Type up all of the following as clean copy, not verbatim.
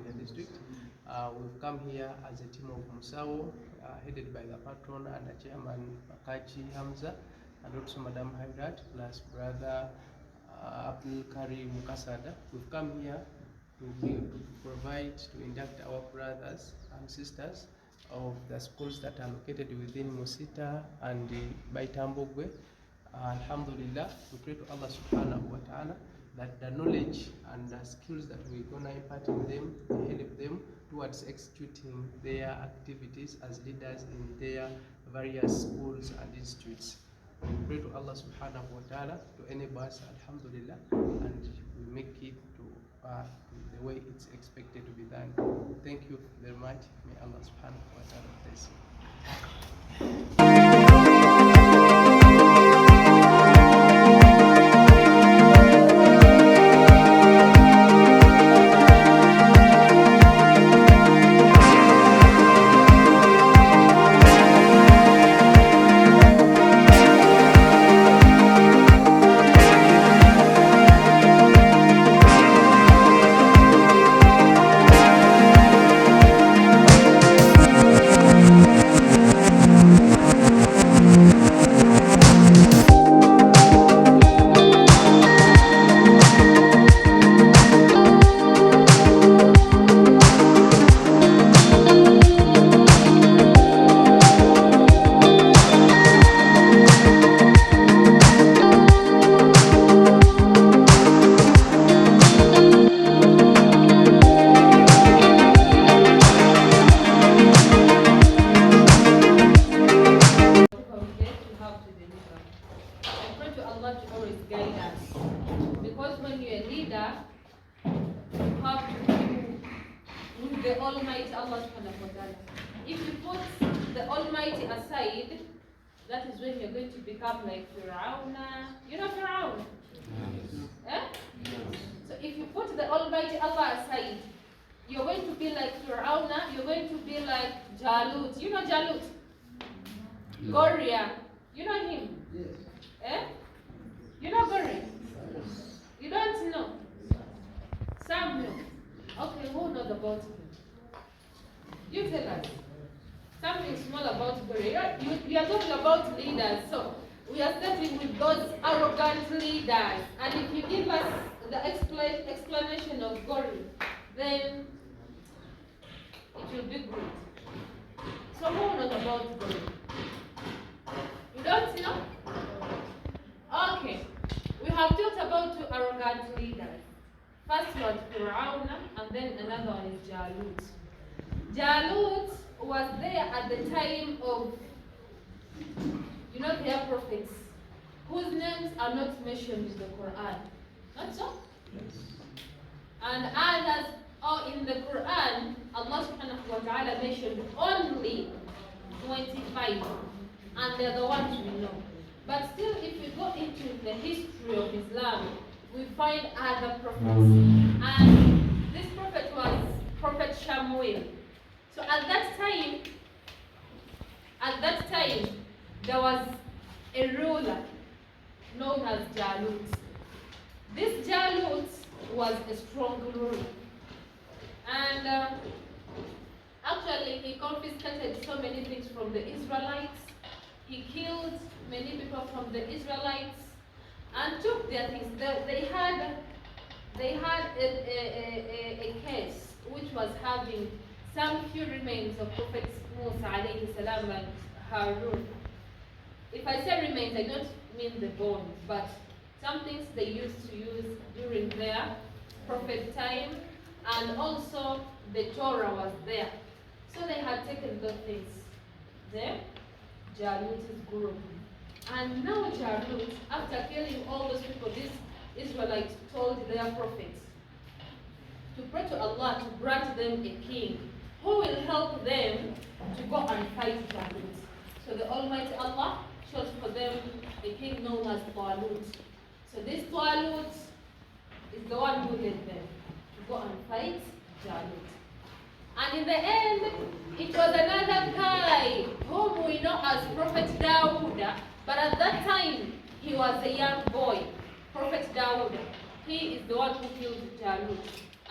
in the district. We've come here as a team of Musao, headed by the patron and the chairman Makachi Hamza, and also Madam Hairat, plus brother Abdul Karim Mukasada. We've come here to provide, to induct our brothers and sisters of the schools that are located within Musita and waitambogwe. Alhamdulillah, we pray to Allah subhanahu wa ta'ala that the knowledge and the skills that we're going to impart in them help them towards executing their activities as leaders in their various schools and institutes. We pray to Allah subhanahu wa ta'ala to enable us, alhamdulillah, and we make it to the way it's expected to be done. Thank you very much. May Allah subhanahu wa ta'ala bless you. Because when you're a leader, you have to be with the Almighty Allah subhanahu wa ta'ala. If you put the Almighty aside, that is when you're going to become like Fir'aun. You know Fir'aun? Yes. Eh? Yes. So if you put the Almighty Allah aside, you're going to be like Fir'aun, you're going to be like Jalut. You know Jalut? Yeah. Goria. You know him? Yes. Eh? You know Goria? Yes. You don't know? Some know. Okay, who knows about him? You tell us. Something small about Goria. You are talking about leaders, so we are starting with those arrogant leaders. And if you give us the explanation of Goria, then it will be good. So who knows about Goria? You don't know? Okay. We have talked about two arrogant leaders. First was Fir'aun, and then another one is Jalut. Jalut was there at the time of, their prophets, whose names are not mentioned in the Quran. Not so? Yes. And others, in the Quran, Allah subhanahu wa ta'ala mentioned only 25. And they're the ones we know. But still, if we go into the history of Islam, we find other prophets. And this prophet was Prophet Shamuel. So at that time, there was a ruler known as Jalut. This Jalut was a strong ruler. And actually, he confiscated so many things from the Israelites. He killed many people from the Israelites and took their things. They had a case which was having some few remains of Prophet Musa alayhi salam and Harun. If I say remains, I don't mean the bones, but some things they used to use during their prophet time, and also the Torah was there. So they had taken those things there. Jalut's group. And now Jalut, after killing all those people, these Israelites told their prophets to pray to Allah to grant them a king who will help them to go and fight Jalut. So the Almighty Allah chose for them a king known as Talut. So this Talut is the one who led them to go and fight Jalut. And in the end, it was another guy whom we know as Prophet Dawood. But at that time, he was a young boy, Prophet Dawood. He is the one who killed Jalut.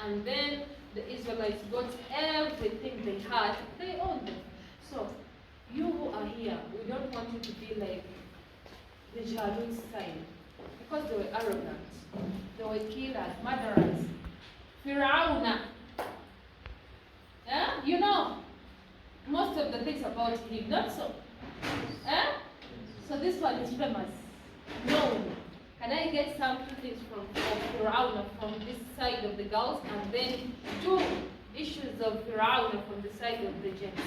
And then the Israelites got everything they had, they owned them. So, you who are here, we don't want you to be like the Jalut style, because they were arrogant, they were killers, murderers. Firauna, you know most of the things about him, not so? So this one is famous, known. Can I get some things from Firauna from this side of the girls, and then 2 issues of Firauna from the side of the gents?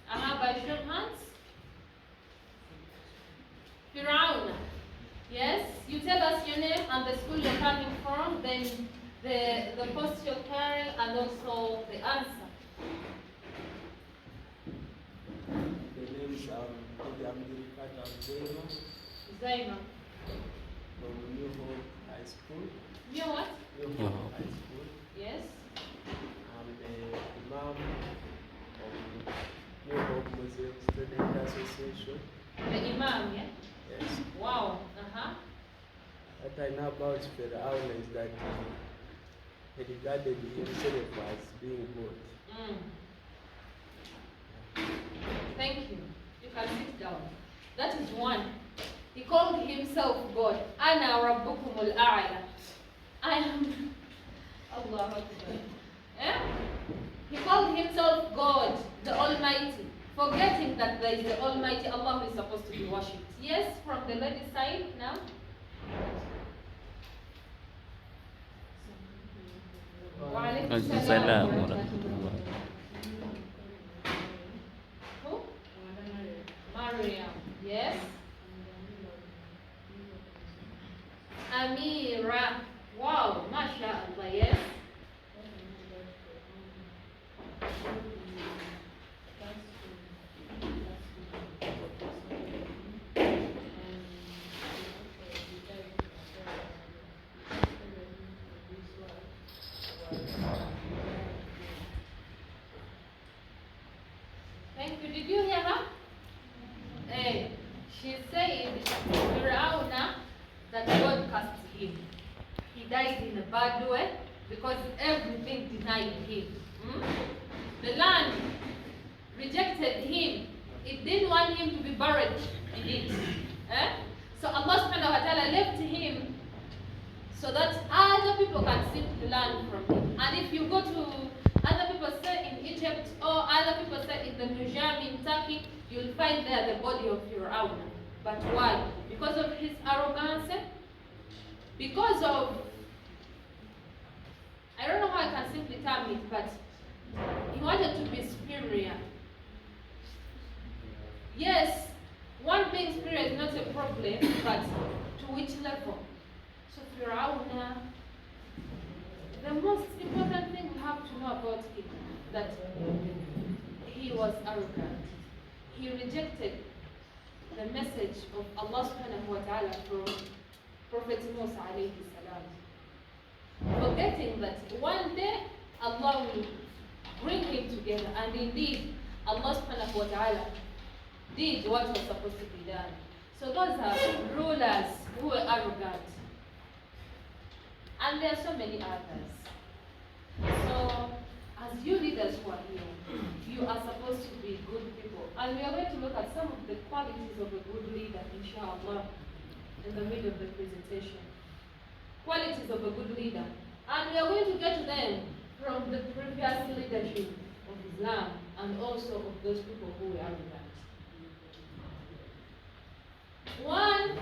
By show of hands. Firauna. Yes, you tell us your name and the school you're coming from, then the post you're carrying, and also the answer. The name is Zaima. From New Hope High School. You know what? New Hope High School. Yes. I'm the Imam of New Hope Muslim Student Association. The Imam, yeah? Yes. Wow. What I know about Firaun is that he regarded himself as being God. Thank you. You can sit down. That is one. He called himself God. Ana rabbukumul a'la. I am Allah Akbar. He called himself God, the Almighty, forgetting that there is the Almighty Allah who is supposed to be worshipped. Yes, from the lady's side now. Who? Mariam. Yes. Amira. Wow, mashallah, yes. Thank you. Did you hear her? She said, Firauna, that God cast him. He died in a bad way because everything denied him. The land rejected him. It didn't want him to be buried in it. So Allah subhanahu wa ta'ala left him so that other people can seek the land from him. And if you go to other people say in Egypt or other people say in the museum in Turkey, you'll find there the body of Firaun. But why? Because of his arrogance? Because of, I don't know how I can simply term it, but he wanted to be superior. Yes, one being superior is not a problem, but to which level? So Firaun, the most important thing we have to know about him, that he was arrogant. He rejected the message of Allah subhanahu wa ta'ala from Prophet Musa alayhi salam, forgetting that one day Allah will bring him together, and indeed Allah subhanahu wa ta'ala did what was supposed to be done. So those are rulers who were arrogant. And there are so many others. So, as you leaders who are here, you are supposed to be good people. And we are going to look at some of the qualities of a good leader, inshallah, in the middle of the presentation. Qualities of a good leader. And we are going to get to them from the previous leadership of Islam and also of those people who were arrogant. One,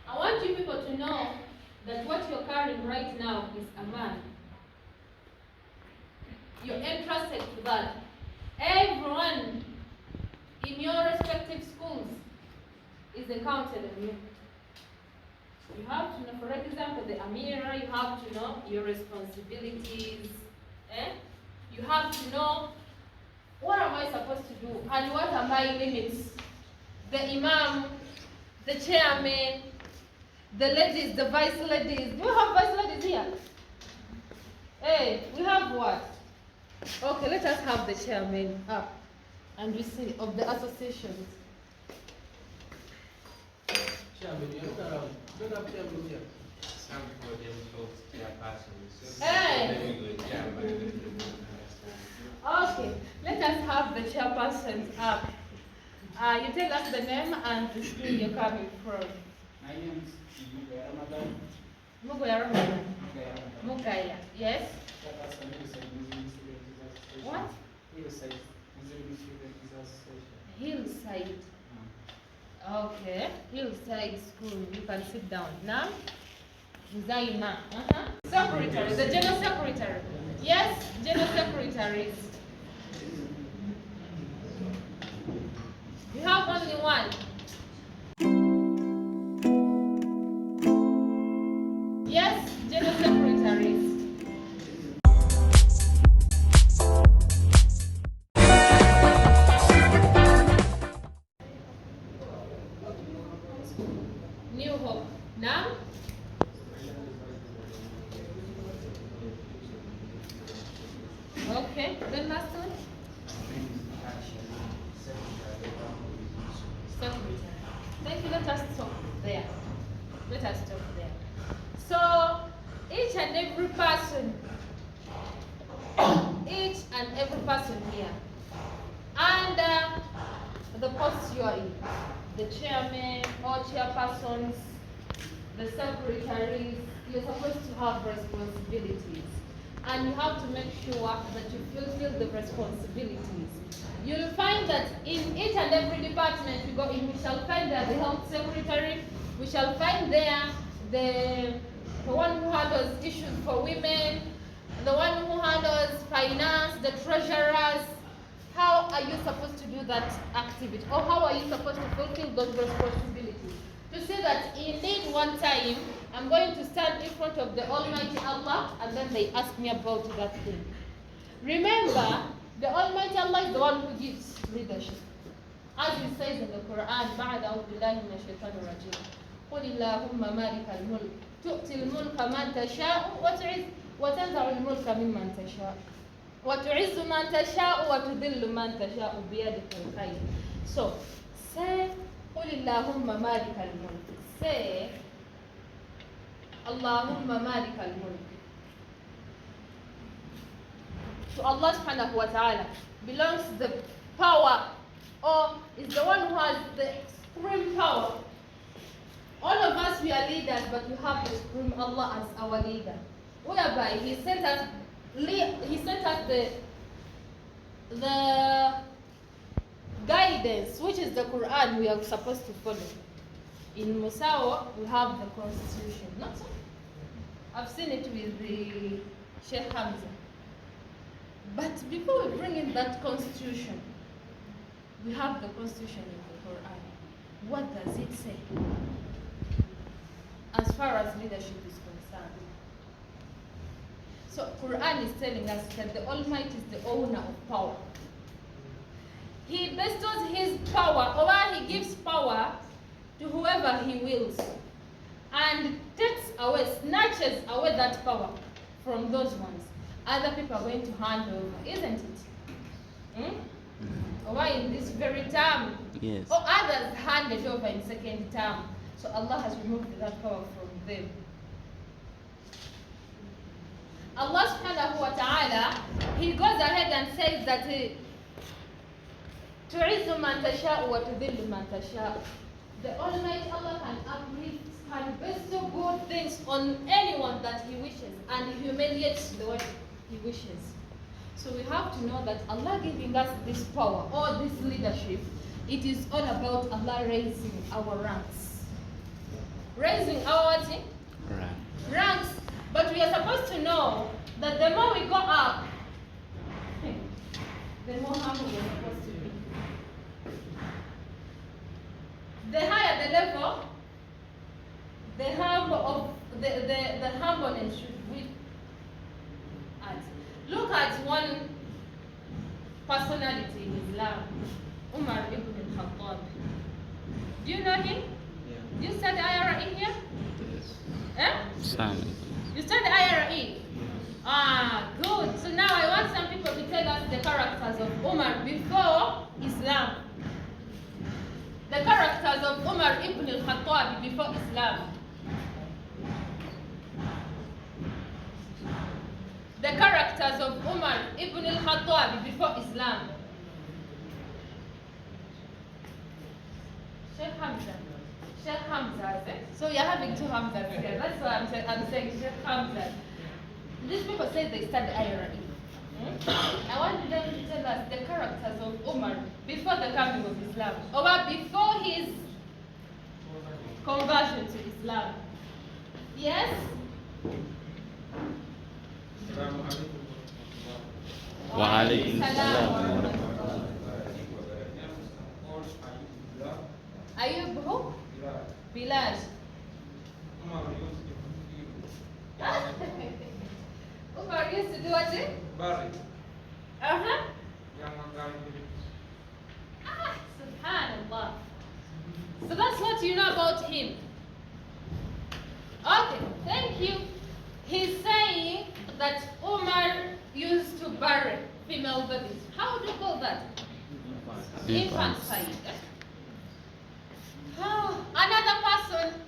I want you people to know that what you're carrying right now is a man. You're entrusted to that. Everyone in your respective schools is accounted on you. You have to know, for example, the Amira, you have to know your responsibilities. You have to know, what am I supposed to do and what are my limits? The Imam, the chairman, the ladies, the vice ladies. Do you have vice ladies here? Hey, we have what? Okay, let us have the chairman up and we see of the associations. Chairman, you're not around. Don't have chairman here. some people themselves chairpersons. So Hey. let me go chairman. Okay, let us have the chairpersons up. You tell us the name and the school you're coming from. My name is Mugaya Ramadan. Mugaya Ramadan. Mugaya Ramadan. Mugaya, yes. That's a Hillside Muslim Student Association. What? Hillside Muslim Student Association. Hillside. Okay, Hillside School. You can sit down. Now, Zaina. Secretary, the General Secretary. Yes, General Secretaries. You have only one. Yes, General Secretaries. New Hope. Now? Okay, the last one? Secretary. Thank you. Let us stop there. Let us stop there. So, each and every person here, and the posts you are in, the chairman or chairpersons, the secretaries, you're supposed to have responsibilities. And you have to make sure that you fulfill the responsibilities. You'll find that in each and every department we go in, we shall find there the health secretary, we shall find there the one who handles issues for women, the one who handles finance, the treasurers. How are you supposed to do that activity? Or how are you supposed to fulfill those responsibilities? To say that indeed one time, I'm going to stand in front of the Almighty Allah, and then they ask me about that thing. Remember, the Almighty Allah is the one who gives leadership. As He says in the Quran, بعد أعوذ بالله من الشيطان الرجيم قل اللهم مالك الملك تؤتي الملك من تشاء وتنزع الملك ممن تشاء وتعز من تشاء وتذل من تشاء بيدك الخير. So, say قل اللهم مالك الملك. Say Allahumma malik al-mulk. To Allah subhanahu wa ta'ala belongs the power, or is the one who has the supreme power. All of us, we are leaders, but we have the supreme Allah as our leader. Whereby He sent us the guidance, which is the Quran we are supposed to follow. In Musawa, we have the constitution. Not so. I've seen it with the Sheikh Hamza. But before we bring in that constitution, we have the constitution in the Quran. What does it say? As far as leadership is concerned. So Quran is telling us that the Almighty is the owner of power. He bestows His power, or He gives power to whoever He wills, and takes away, snatches away that power from those ones. Other people are going to hand over, isn't it? Or in this very term, yes. Or others handed over in second term. So Allah has removed that power from them. Allah subhanahu wa ta'ala, He goes ahead and says that تُعِزُّ مَنْ تَشَاءُ وَتُذِلُّ مَنْ تَشَاءُ. The Almighty Allah can uplift, can bestow good things on anyone that He wishes, and He humiliates the one He wishes. So we have to know that Allah giving us this power or this leadership, it is all about Allah raising our ranks. Raising our ranks. But we are supposed to know that the more we go up, the more humble we are supposed to be. The higher the level, the humbleness should be at. Look at one personality in Islam, Umar ibn al-Khattab. Do you know him? Yeah. Do you study IRA in here? Yes. You study IRE? Ah, good. So now I want some people to tell us the characters of Umar before Islam. The characters of Umar ibn al-Khattab before Islam. Umar ibn al-Khattab before Islam? Sheikh Hamza. Sheikh Hamza, is it? So you're having two Hamzas here. That's why I'm saying Sheikh Hamza. These people say they study IRE. I want them to tell us the characters of Umar before the coming of Islam, or before his conversion to Islam. Yes? Wa alaikum salam. Ayub who? Bilal. Umar used to do what? Uh-huh. Subhanallah. So that's what you know about him. Okay, thank you. He's saying that Umar used to bury female babies. How do you call that? Infanticide. Oh, another person.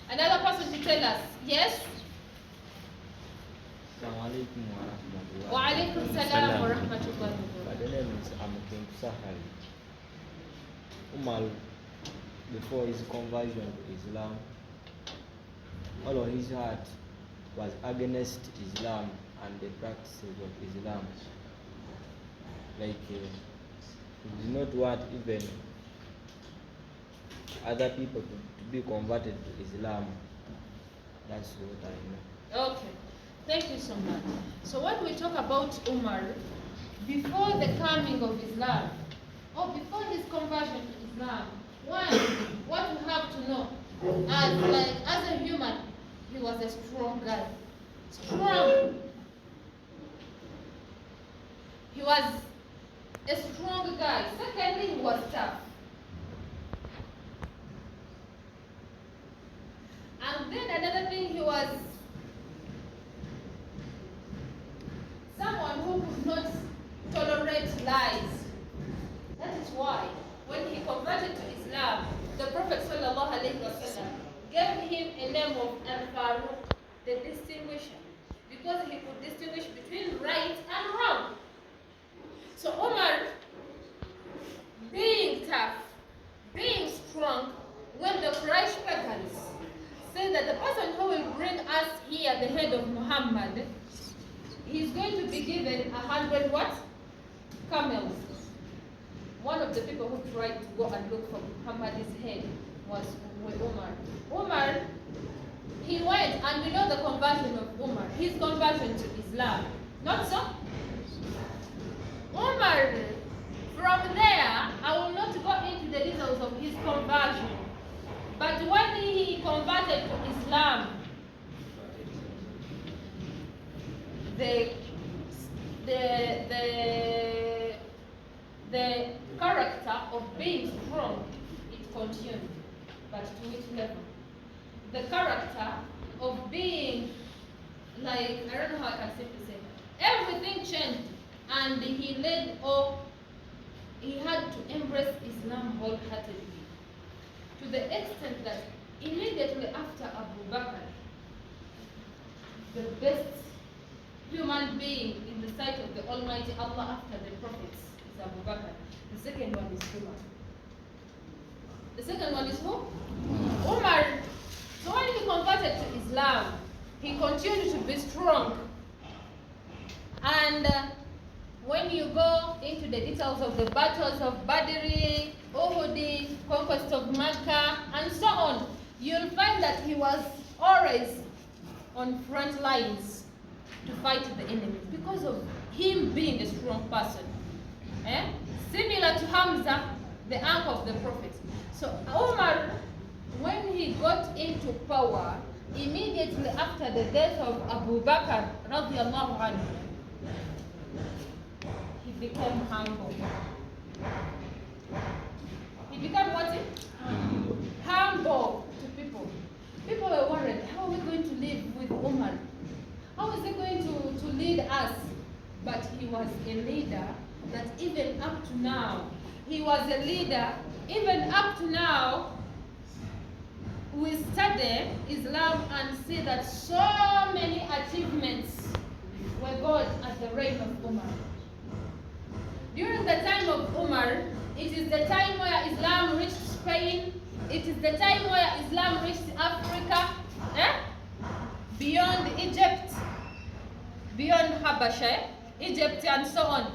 Another person to tell us. Yes? Assalamu alaikum wa rahmatullahi. Wa alaikum salam wa rahmatullahi. My name is Amukim Sahal. Umar, before his conversion to Islam, all of his heart was against Islam and the practices of Islam. Like, he did not want even other people to be converted to Islam. That's what I know. Okay, thank you so much. So when we talk about Umar, before the coming of Islam, or before his conversion to Islam, one, what you have to know, as a human, he was a strong guy. Strong. He was a strong guy. Secondly, he was tough. And then another thing, he was someone who could not tolerate lies. That is why when he converted to Islam, the Prophet ﷺ gave him a name of Al-Faruq, the distinguisher, because he could distinguish between right and wrong. So Umar, being tough, being strong, when the Quraysh pagans say that the person who will bring us here, the head of Muhammad, he's going to be given 100 what? Camels. One of the people who tried to go and look for Muhammad's head was Umar. Umar, he went, and we know the conversion of Umar, his conversion to Islam. Not so? Umar, from there, I will not go into the details of his conversion. But when he converted to Islam, the character of being strong, it continued, but to which level? The character of being, like, I don't know how I can simply say, everything changed, and he had to embrace Islam wholeheartedly, to the extent that immediately after Abu Bakr, the best human being in the sight of the Almighty Allah after the prophets is Abu Bakr. The second one is Umar. The second one is who? Umar. So when he converted to Islam, he continued to be strong. And when you go into the details of the battles of Badr, Uhud, conquest of Mecca, and so on, you'll find that he was always on front lines to fight the enemy because of him being a strong person. Similar to Hamza, the uncle of the Prophet. So Umar, when he got into power, immediately after the death of Abu Bakr, radiallahu anhu, he became humble. He became what? Humble to people. People were worried, how are we going to live with Umar? How is he going to lead us? But he was a leader that even up to now, he was a leader, even up to now, we study Islam and see that so many achievements were got at the reign of Umar. During the time of Umar, it is the time where Islam reached Spain. It is the time where Islam reached Africa, beyond Egypt, beyond Habasha, Egypt and so on.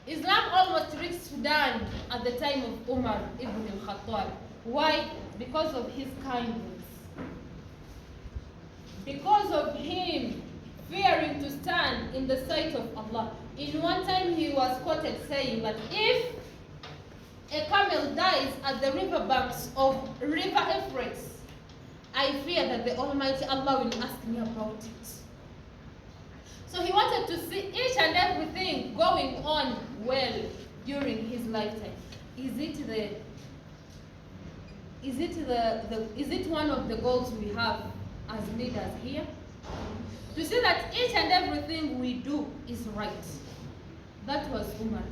Islam almost reached Sudan at the time of Umar ibn al-Khattab. Why? Because of his kindness. Because of him fearing to stand in the sight of Allah. In one time he was quoted saying that if a camel dies at the riverbanks of River Euphrates, I fear that the Almighty Allah will ask me about it. So he wanted to see each and everything going on well during his lifetime. Is it one of the goals we have as leaders here? To see that each and everything we do is right. That was Umar.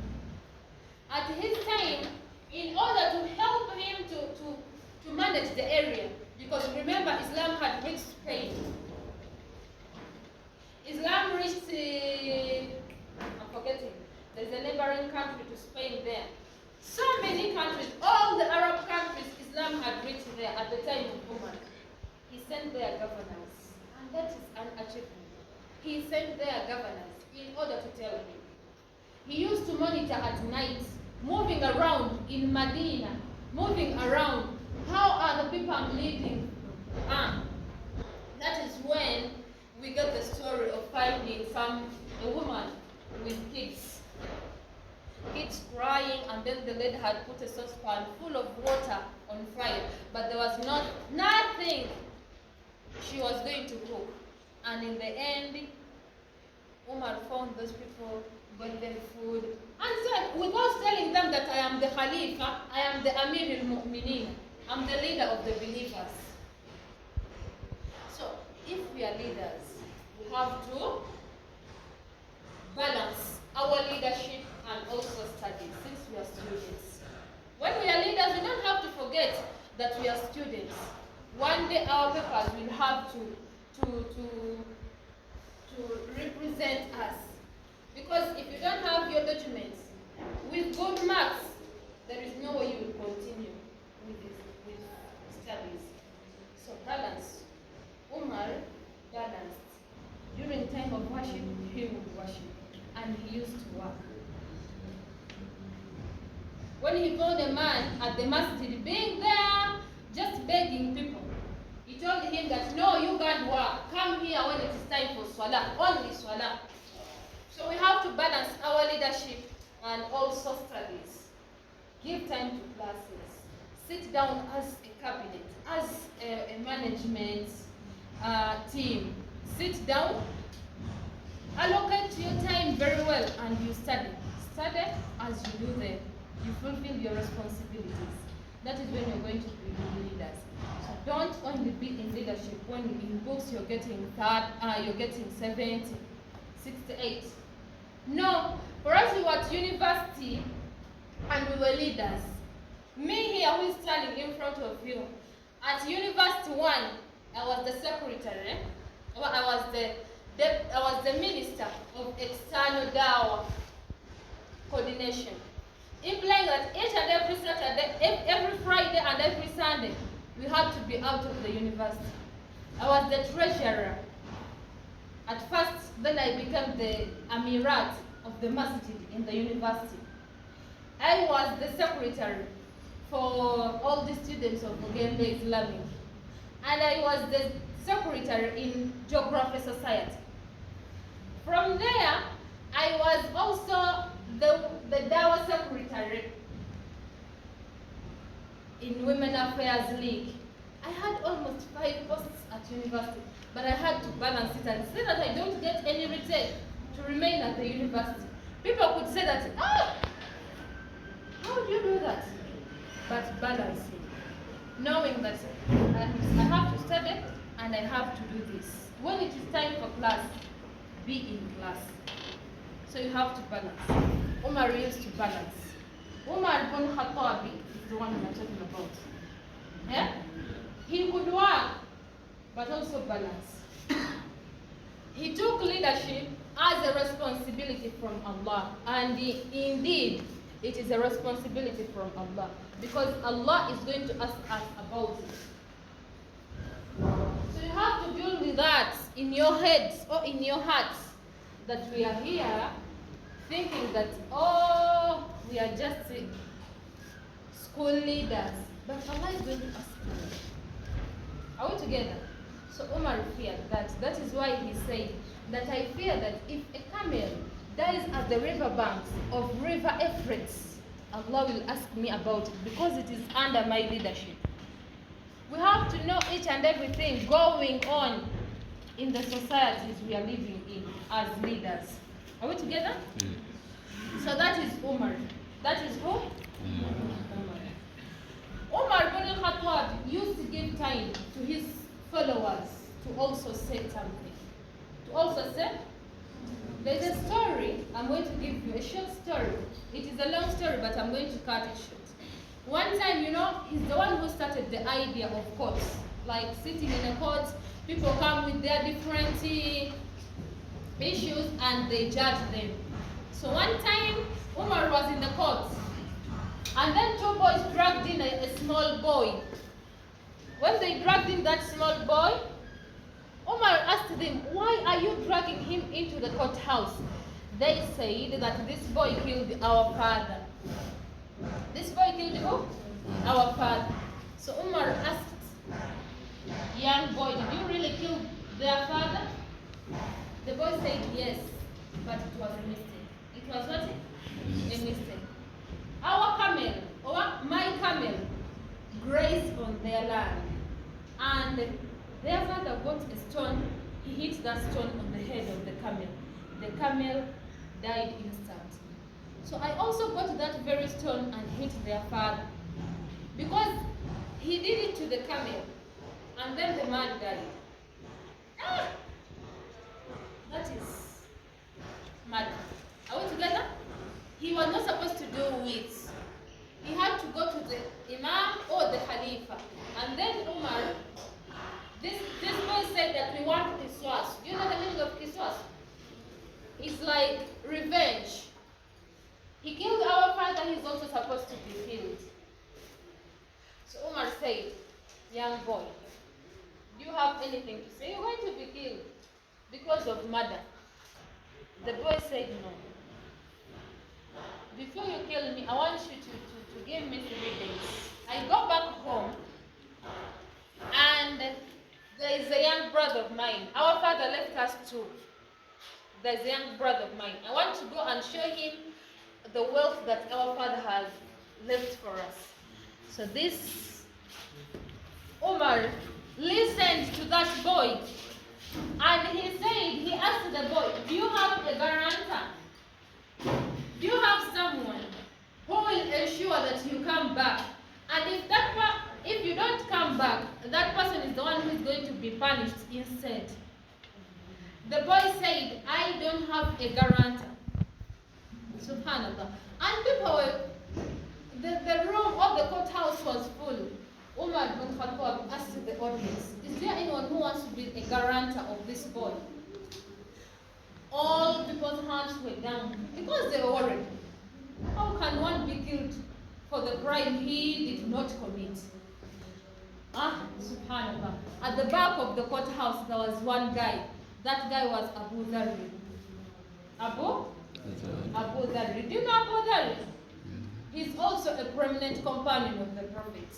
At his time, in order to help him to manage the area, because remember Islam had reached Spain. Islam reached, I'm forgetting, there's a neighboring country to Spain there. So many countries, all the Arab countries, Islam had reached there at the time of Umar. He sent their governors, and that is an achievement. He sent their governors in order to tell him. He used to monitor at night, moving around in Medina, moving around. How are the people I'm leading? That is when we get the story of finding a woman with kids crying, and then the lady had put a saucepan full of water on fire, but there was nothing she was going to cook. And in the end, Umar found those people, got them food, and said, without telling them that I am the Khalifa, I am the Amir al-Mu'mineen, I'm the leader of the believers. So, if we are leaders, we have to balance our leadership and also study, since we are students. When we are leaders, we don't have to forget that we are students. One day our papers will have to represent us. Because if you don't have your documents with good marks, there is no way you will continue with studies. So balance. Umar balanced. During time of worship, he would worship, and he used to work. When he found a man at the masjid being there, just begging people, he told him that, no, you can't work. Come here when it is time for salah, only salah. So we have to balance our leadership and also studies. Give time to classes. Sit down as a cabinet, as a management team. Sit down, allocate your time very well, and you study. Study as you do them. You fulfill your responsibilities. That is when you're going to be good leaders. So don't only be in leadership when in books you're getting 70, 68. No, for us we were at university and we were leaders. Me here who is standing in front of you, at University 1, I was the secretary. I was the minister of external dawah coordination, implying that each and every Saturday, every Friday and every Sunday, we had to be out of the university. I was the treasurer. At first, then I became the amirat of the masjid in the university. I was the secretary for all the students of Uganda Islamic. And I was the secretary in Geography Society. From there, I was also the Dawah secretary in Women Affairs League. I had almost 5 posts at university, but I had to balance it and say that I don't get any return to remain at the university. People could say that, how do you do that? But balancing, knowing that I have to study and I have to do this. When it is time for class, be in class. So you have to balance. Umar used to balance. Umar ibn Khattab is the one we are talking about. Yeah? He would work but also balance. He took leadership as a responsibility from Allah, and indeed, it is a responsibility from Allah, because Allah is going to ask us about it. So you have to build that in your heads or in your hearts, that we are here thinking that, oh, we are just school leaders, but Allah is going to ask us. Are we together? So Umar feared that. That is why he said that I fear that if a camel dies at the river banks of River Euphrates, Allah will ask me about it, because it is under my leadership. We have to know each and everything going on in the societies we are living in as leaders. Are we together? So that is Umar. That is who? Umar ibn al-Khattab used to give time to his followers to also say something. To also say, there's a story. I'm going to give you a short story. It is a long story, but I'm going to cut it short. One time, he's the one who started the idea of courts. Like sitting in a court, people come with their different issues and they judge them. So one time, Umar was in the court, and then two boys dragged in a small boy. When they dragged in that small boy, Umar asked them, why are you dragging him into the courthouse? They said that this boy killed our father. This boy killed who? Our father. So Umar asked, young boy, did you really kill their father? The boy said yes, but it was a mistake. It was what? A mistake. Our camel, or my camel, grazed on their land. And their father got a stone. He hit that stone on the head of the camel. The camel died instantly. So I also got that very stone and hit their father, because he did it to the camel, and then the man died. That is mad. Are we together? He was not supposed to do it. He had to go to the Imam or the Khalifa. And then Umar, this boy said that we want qiswas. Do you know the meaning of qiswas? It's like revenge. He killed our father, he's also supposed to be killed. So Umar said, young boy, do you have anything to say? You're going to be killed because of murder. The boy said no. Before you kill me, I want you to give me 3 days. I go back home, and there is a young brother of mine. Our father left us too. There's a young brother of mine. I want to go and show him the wealth that our father has left for us. So this Umar listened to that boy, and he asked the boy, do you have a guarantor? Do you have someone who will ensure that you come back? And if you don't come back, that person is the one who is going to be punished instead. The boy said, I don't have a guarantor. Subhanallah. And people were, the room of the courthouse was full. Umar ibn Khattab asked the audience, is there anyone who wants to be a guarantor of this boy? All people's hands were down because they were worried. How can one be killed for the crime he did not commit? Subhanallah. At the back of the courthouse, there was one guy. That guy was Abu Dharr. Abu Dharr. Do you know Abu Dharr? He's also a prominent companion of the Prophet.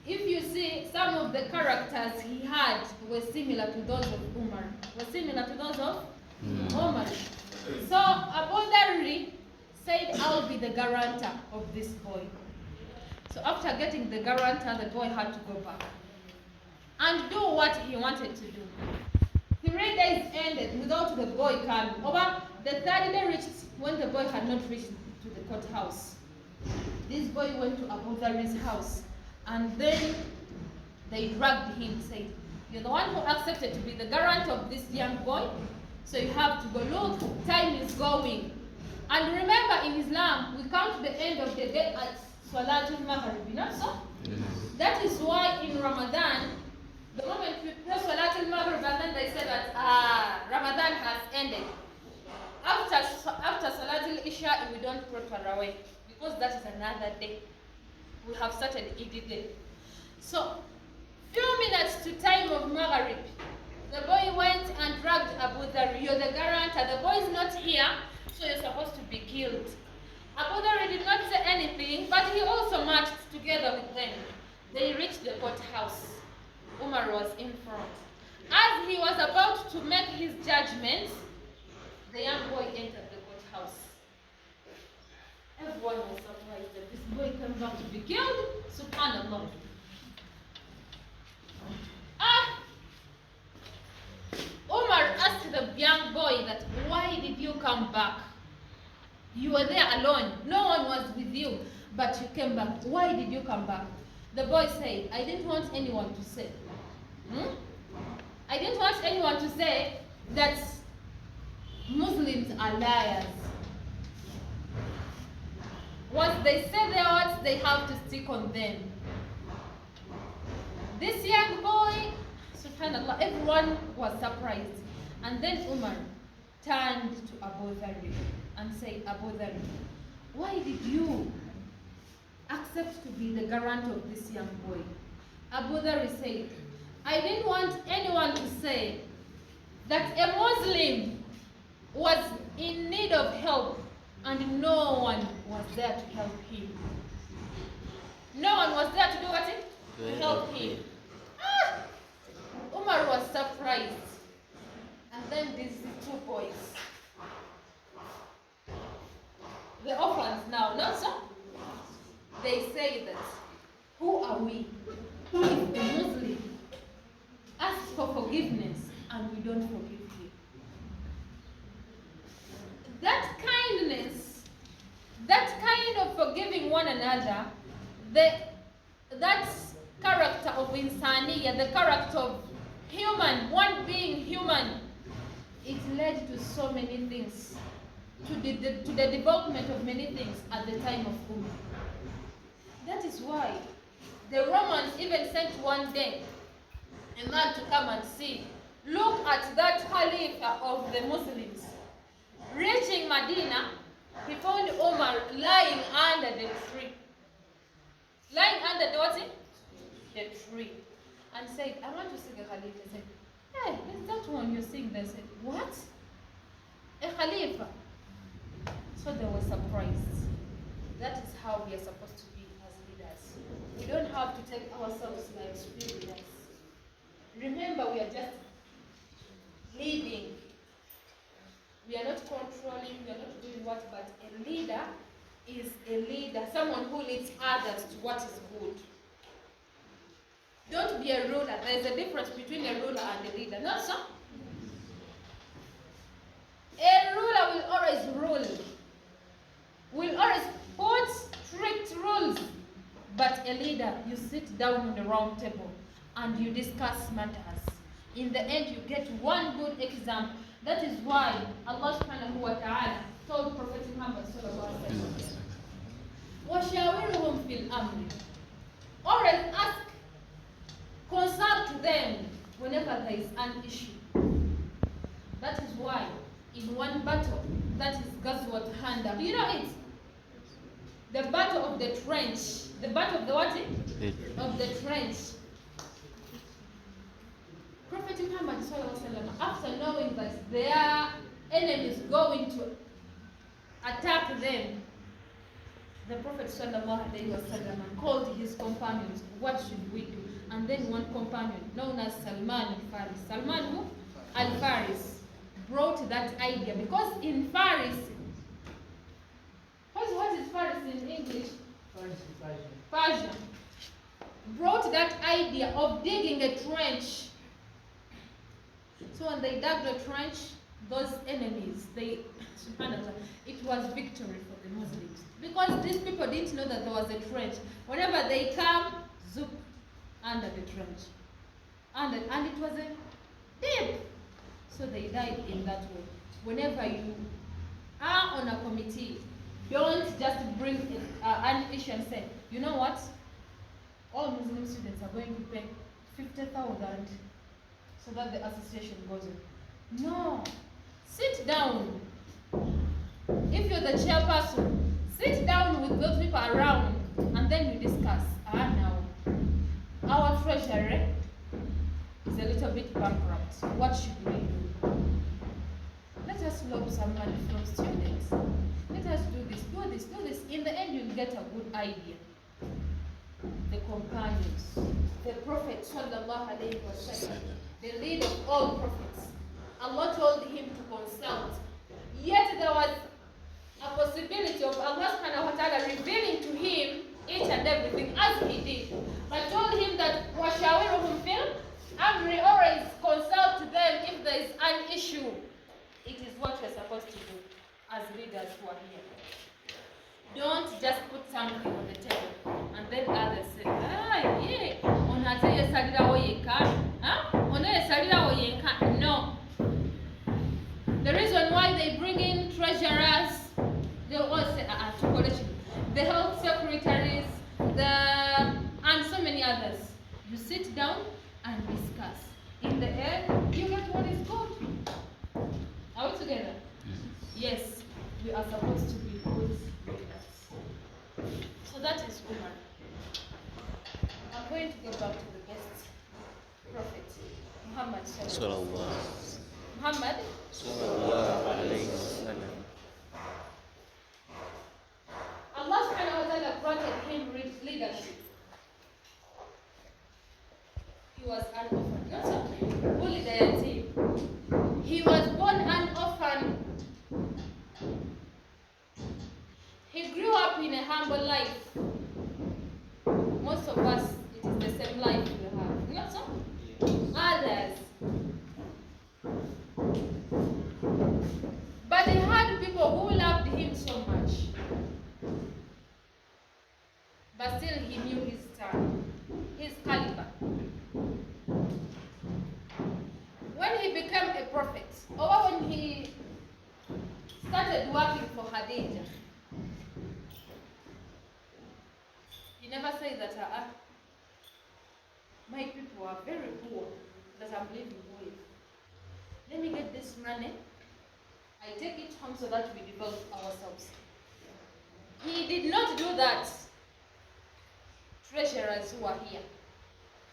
If you see, some of the characters he had were similar to those of Umar. Were similar to those of Umar. So Abu Dharr said, I'll be the guarantor of this boy. So after getting the guarantor, the boy had to go back and do what he wanted to do. 3 days ended without the boy coming. Over the 3rd day reached when the boy had not reached to the courthouse. This boy went to Abu Dharr's house, and then they dragged him, saying, you're the one who accepted to be the guarantor of this young boy, so you have to go. Look, time is going. And remember, in Islam, we count the end of the day at Salatul Maghrib, not so? That is why in Ramadan, the moment we pray that is another day. We have started Eid day. So, few minutes to time of Maghrib, the boy went and dragged Abu Dhar. You're the guarantor. The boy is not here, so you're supposed to be killed. Abu Dhar did not say anything, but he also marched together with them. They reached the courthouse. Umar was in front. As he was about to make his judgment, the young boy entered the courthouse. Everyone was surprised that this boy came back to be killed. Subhanallah. Umar asked the young boy that, why did you come back? You were there alone. No one was with you, but you came back. Why did you come back? The boy said, I didn't want anyone to say. I didn't want anyone to say that Muslims are liars. Once they say their words, they have to stick on them. This young boy, subhanallah, everyone was surprised. And then Umar turned to Abu Dhar and said, Abu Dhar, why did you accept to be the guarantor of this young boy? Abu Dhar said, I didn't want anyone to say that a Muslim was in need of help and no one was there to help him. No one was there to do what? To help him. Umar was surprised. And then these two boys, the orphans now, no sir? They say that, who are we if a Muslim asks for forgiveness and we don't forgive him? That kindness, that kind of forgiving one another, that character of insaniya, the character of human, one being human, it led to so many things, to the development of many things at the time of Umar. That is why the Romans even sent one day a man to come and see. Look at that Khalifa of the Muslims. Reaching Medina, he found Umar lying under the tree. Lying under the what? The tree. And said, I want to see the Khalifa. He said, hey, is that one you're seeing? They said, what? A Khalifa. So they were surprised. That is how we are supposed to be as leaders. We don't have to take ourselves like superiors. Remember, we are just leading. We are not controlling, we are not doing what, but a leader is a leader, someone who leads others to what is good. Don't be a ruler. There is a difference between a ruler and a leader. No, sir? A ruler will always rule. Will always put strict rules. But a leader, you sit down on the round table and you discuss matters. In the end, you get one good example. That is why Allah subhanahu wa ta'ala told Prophet Muhammad sallallahu alaihi wasallam, وَشَاوِرْهُمْ فِي الْأَمْرِ. Always ask, consult them whenever there is an issue. That is why in one battle, that is Ghazwat Khandaq. You know it? The battle of the trench. The battle of the what? Of the trench. Prophet Muhammad sallallahu alaihi wasallam, after knowing that their enemy is going to attack them, the Prophet sallallahu alaihi wasallam called his companions, what should we do? And then one companion, known as Salman al-Faris, Salman al-Faris, brought that idea, because in Faris, what is Faris in English? Persian. Brought that idea of digging a trench. So when they dug the trench, those enemies, subhanAllah, it was victory for the Muslims. Because these people didn't know that there was a trench. Whenever they come, zoop, under the trench. And it was a deep. So they died in that way. Whenever you are on a committee, don't just bring an issue and say, you know what? All Muslim students are going to pay 50,000 so that the association goes on. No. Sit down. If you're the chairperson, Sit down with those people around and then you discuss. Now, our treasury is a little bit bankrupt. What should we do? Let us loan some money from students. Let us do this, do this, do this. In the end, you'll get a good idea. The companions, the Prophet sallallahu alaihi wasallam, the leader of all prophets. Allah told him to consult. Yet there was a possibility of Allah subhanahu wa ta'ala revealing to him each and everything as he did. But told him that washawiruhum fil amri, always consult them if there is an issue. It is what you're supposed to do as leaders who are here. Don't just put something on the table and then others say, no. The reason why they bring in treasurers, they all say, the health secretaries, and so many others. You sit down and discuss. In the end, you get what is good. Are we together? Yes, we are supposed to be good leaders. So that is Umar. I'm going to go back to the best prophet, Muhammad sallallahu. Muhammad sallallahu alayhi wasallam. Allah subhanahu wa ta'ala granted him leadership. He was an orphan, not something. Only the yatim. He was born an orphan. He grew up in a humble life. Most of us, it is the same life we have. Not so? Others. But he had people who loved him so much. But still he knew his turn, his caliber. When he became a prophet, or when he started working for Khadija, he never said that my people are very poor that I'm living with. Let me get this money. I take it home so that we develop ourselves. He did not do that. Treasurers who are here,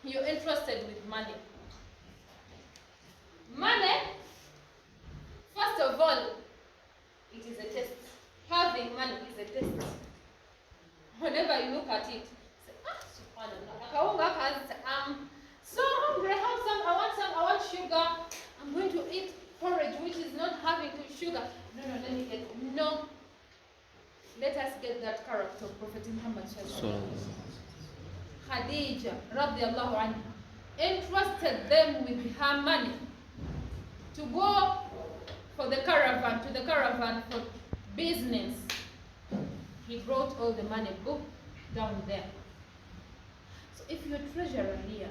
you're interested with money. Money, first of all, it is a test. Having money is a test. Whenever you look at it, say, subhanallah. I'm so hungry, I want sugar. I'm going to eat porridge which is not having sugar. No. Let us get that character of Prophet Muhammad sallallahu. Khadija radiallahu anha entrusted them with her money to go for the caravan for business. He brought all the money down there. So if you're treasurer here,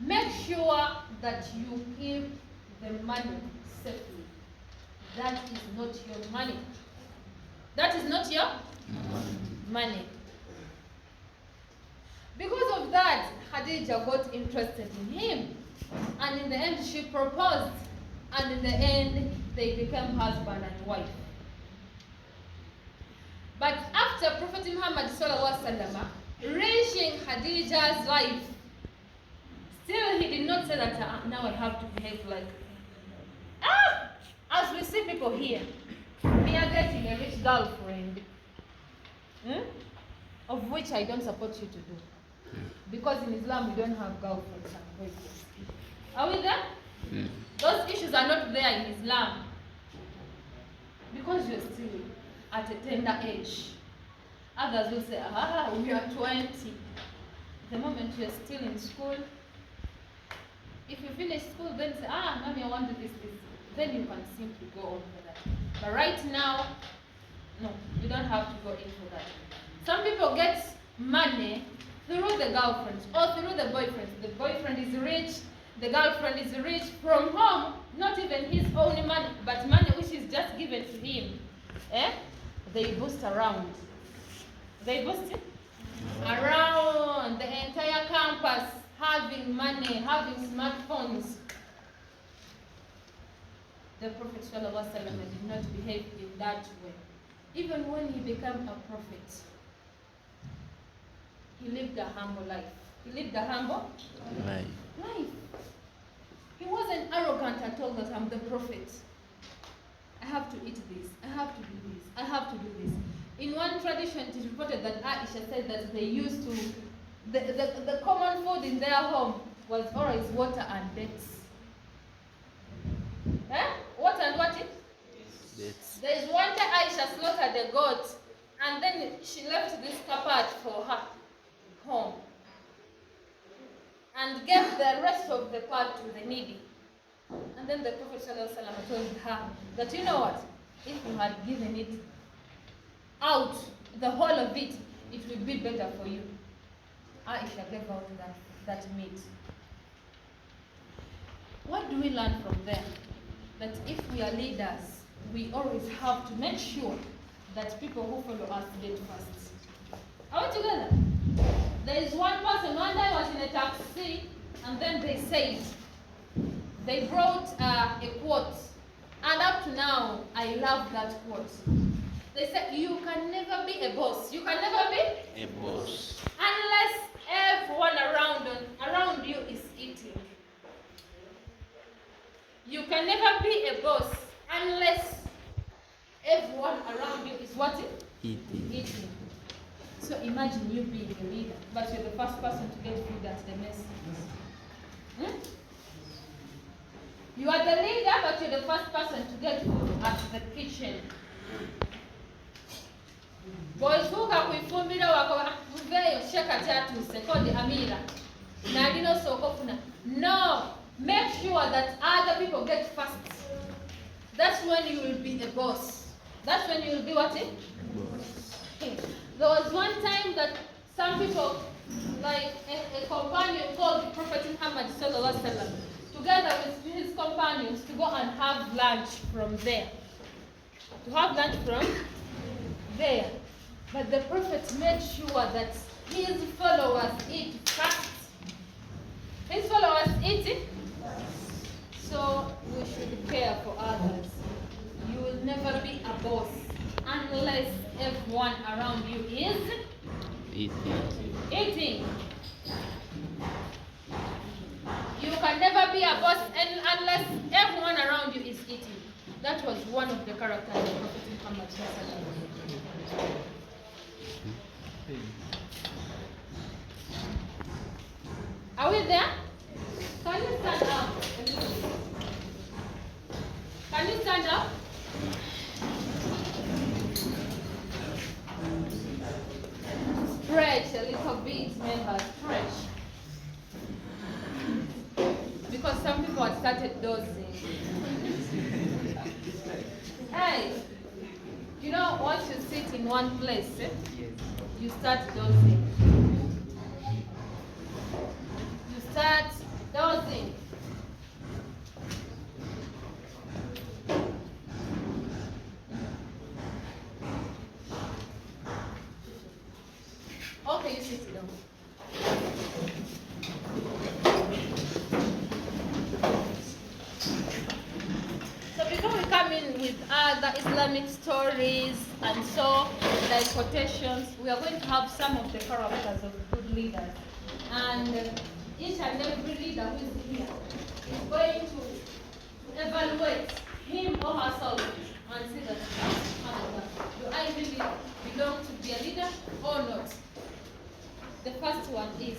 make sure that you keep the money safely. That is not your money. That is not your money. Because of that, Khadija got interested in him. And in the end, she proposed. And in the end, they became husband and wife. But after Prophet Muhammad sallallahu alaihi wasallam reaching Khadija's life, still he did not say that now I have to behave like. As we see people here, we are getting a rich girlfriend, of which I don't support you to do. Because in Islam, we don't have girlfriends and boyfriends. Are we there? Those issues are not there in Islam. Because you're still at a tender age. Others will say, we are 20. The moment you're still in school, if you finish school, then say, mommy, I want to do this. Then you can simply go on for that. But right now, no, you don't have to go in for that. Some people get money through the girlfriends or through the boyfriends. The boyfriend is rich, the girlfriend is rich from home, not even his own money, but money which is just given to him. They boost around. They boost around the entire campus, having money, having smartphones. The Prophet ﷺ did not behave in that way. even when he became a prophet, he lived a humble life. He lived a humble Right. life. He wasn't arrogant at all that I'm the prophet. I have to eat this, I have to do this, I have to do this. In one tradition, it is reported that Aisha said that they used to, the common food in their home was always water and dates. Eh? Water and what? That's There is one time Aisha slaughtered a goat, and then she left this cupboard for her home and gave the rest of the part to the needy. And then the Prophet ﷺ told her that, you know what, if you had given it out, the whole of it, it would be better for you. Aisha gave out that meat. What do we learn from there? That if we are leaders, we always have to make sure that people who follow us get first. Are we together? There is one person, one day was in a taxi, and then they said, they brought a quote, and up to now, I love that quote. They said, you can never be a boss. You can never be a boss. unless everyone around you is eating. You can never be a boss unless everyone around you is what? Eating. So imagine you being a leader, but you're the first person to get food at the mess. You are the leader, but you're the first person to get food at the kitchen. Boys who can kuifumbira wako veyo sheka tatu sekodi amira. Na dino sokofuna. No, make sure that other people get first. That's when you will be a boss. That's when you will be what? Okay. There was one time that some people, like a companion called Prophet Muhammad sallallahu alaihi wasallam, together with his companions, to go and have lunch from there. To have lunch from there. But the Prophet made sure that his followers eat first. His followers eat. So we should care for others. You will never be a boss unless everyone around you is eating. You can never be a boss unless everyone around you is eating. That was one of the characters of Prophet Muhammad. Are we there? Can you stand up? Can you stand up? Stretch a little bit, members. Stretch. Because some people have started dozing. Hey, you know, once you sit in one place, you start dozing. You start dozing. Okay, you sit down. So before we come in with other Islamic stories and so, like quotations, we are going to have some of the characters of good leaders. And each and every leader who is here is going to evaluate him or herself and see that, do I really belong to be a leader or not? The first one is,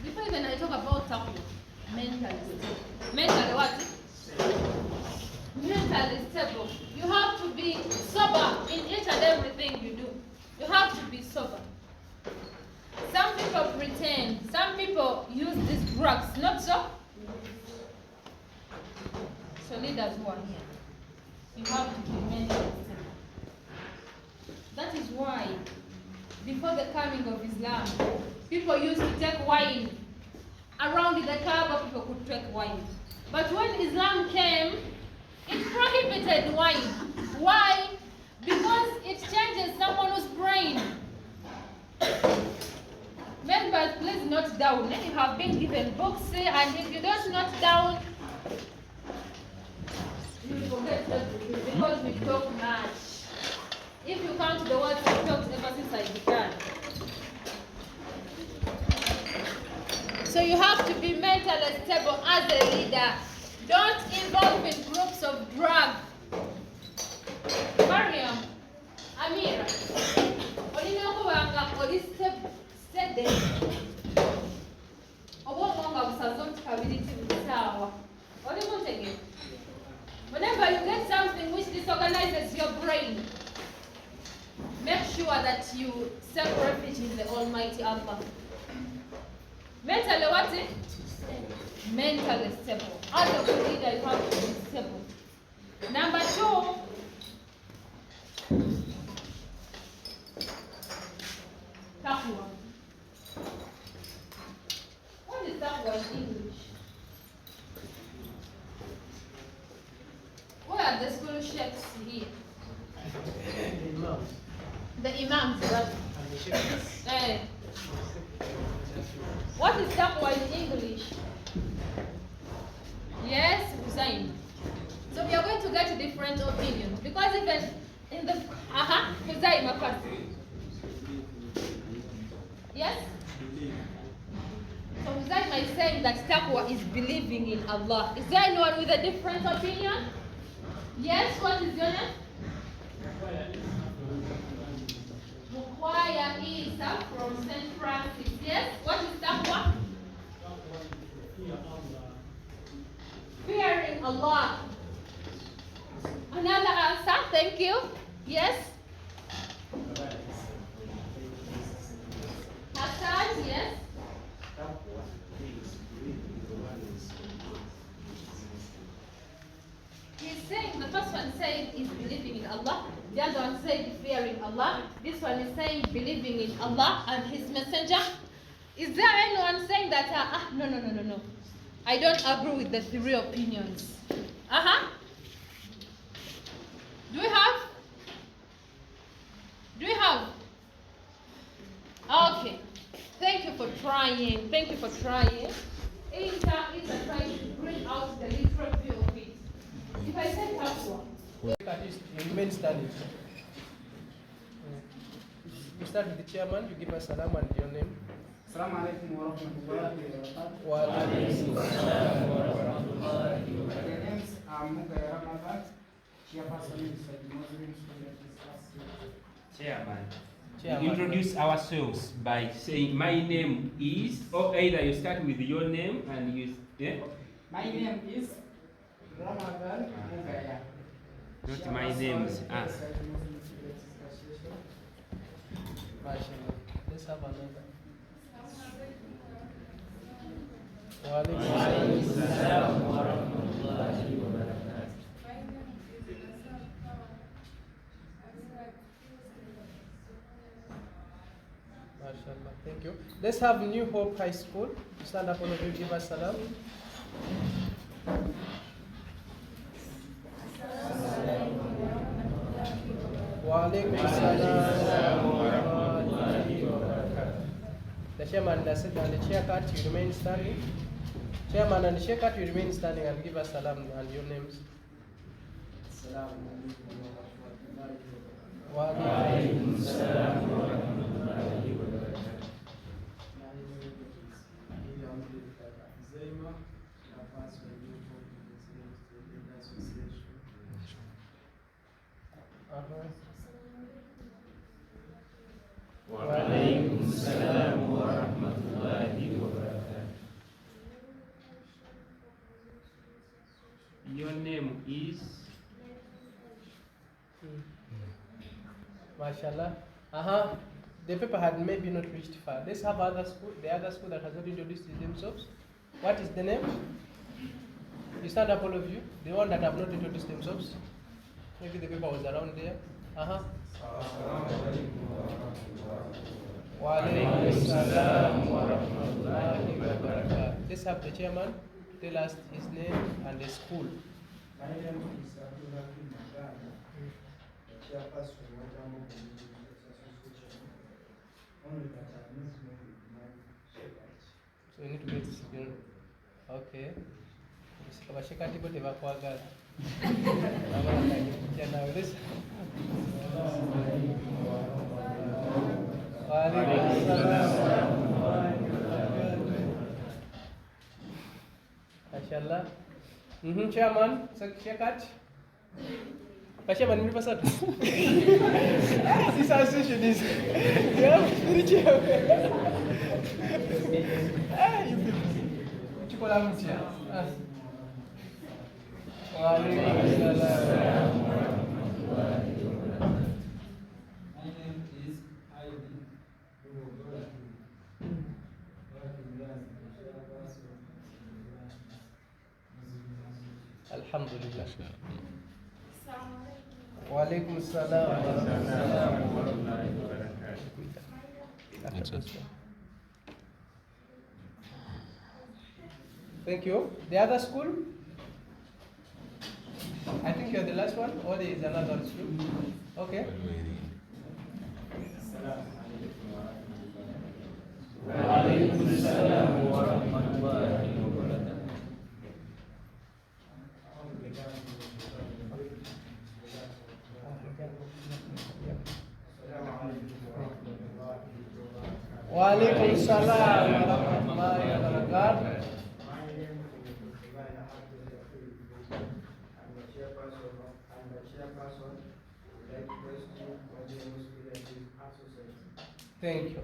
before even I talk about taqwa, mentally stable. Mentally what? Mentally stable. You have to be sober in each and everything you do. You have to be sober. Some people pretend, some people use these drugs, not so? So leaders who are here, you have to be mentally stable. That is why, before the coming of Islam, people used to take wine. Around the Kaaba, people could take wine. But when Islam came, it prohibited wine. Why? Because it changes someone's brain. Members, please note down. You have been given books, and if you don't note down, you will forget everything because we talk much. If you count the words I talked ever since I began. So you have to be mentally stable as a leader. Don't involve in groups of drug. Mariam, Amira, steady. Whenever you get something which disorganizes your brain, make sure that you seek refuge in the Almighty Allah. Mentally what? Mentally stable. As a good leader, you have to be stable. Number 2, taqwa. What is taqwa in English? Where are the school sheikhs here? The imams, right? What is taqwa in English? Yes, Hussein. So we are going to get different opinions because even in the Hussein first. Yes? So Hussein is saying that taqwa is believing in Allah. Is there anyone with a different opinion? Yes, what is your name? Mukwaya Isa from St. Francis. Yes, what is taqwa? Fearing Allah. Another answer, thank you. Yes? Hassan, yes? He's saying, the first one said is believing in Allah. The other one said fearing Allah. This one is saying believing in Allah and His Messenger. Is there anyone saying that, no. I don't agree with the 3 opinions? Do we have? Okay. Thank you for trying. Isa trying to bring out the literal view of it. If I say taqwa, At least you remain standing. You start with the chairman, you give us salam and your name. Assalamu alaikum wa rahmatullahi wa barakatuh. Wa alaikum salam wa rahmatullahi wa My barakatuh. names are Mugaya Ramadan, chairperson of the Muslim Student Chairman. Chairman. We introduce ourselves by saying my name is, or either you start with your name and you, yeah? My name is Ramadan Mugaya. Not my name is MashaAllah. Let's have another. Wa alaikum salam wa rahmatullahi wa barakatuh. MashaAllah. Thank you. Let's have New Hope High School. Stand up, all of you, give us salam. Wa alaikum salam wa rahmatullahi wa barakatuh. The chairman and the chair cut, you remain standing. Chairman and the chair cut, you remain standing and give us salam and your names. Wa alaikum salam wa rahmatullahi wa barakatuh. Wa alaikum salam wa rahmatullahi wa barakatuh. Your name is? MashaAllah. The paper had maybe not reached far. Let's have the other school that has not introduced themselves. What is the name? You stand up, all of you. The one that have not introduced themselves. Maybe the paper was around there. Wa alaikum salam wa rahmatullahi wa barakatuh. Let's have the chairman tell us his name and the school. My name is Abdullah Magana, the chairperson of waitambogwe Association. Only that I have not met with my shepherd. So you need to get this. Okay. Abashekati bote bakwagala. Mashallah. Chairman, Shekat. Chairman, you pass This association is very chairman. You people. Chikola mtia. Wa alaikum salam. Alhamdulillah. Wa alaikum salam wa rahmatullahi wa barakatuh. Thank you. The other school? I think you're the last one, or there is another school? Okay. Wa alaikum salam wa rahmatullahi wa barakatuh. Wa alaikum salam wa rahmatullahi wa barakatuh. Thank you.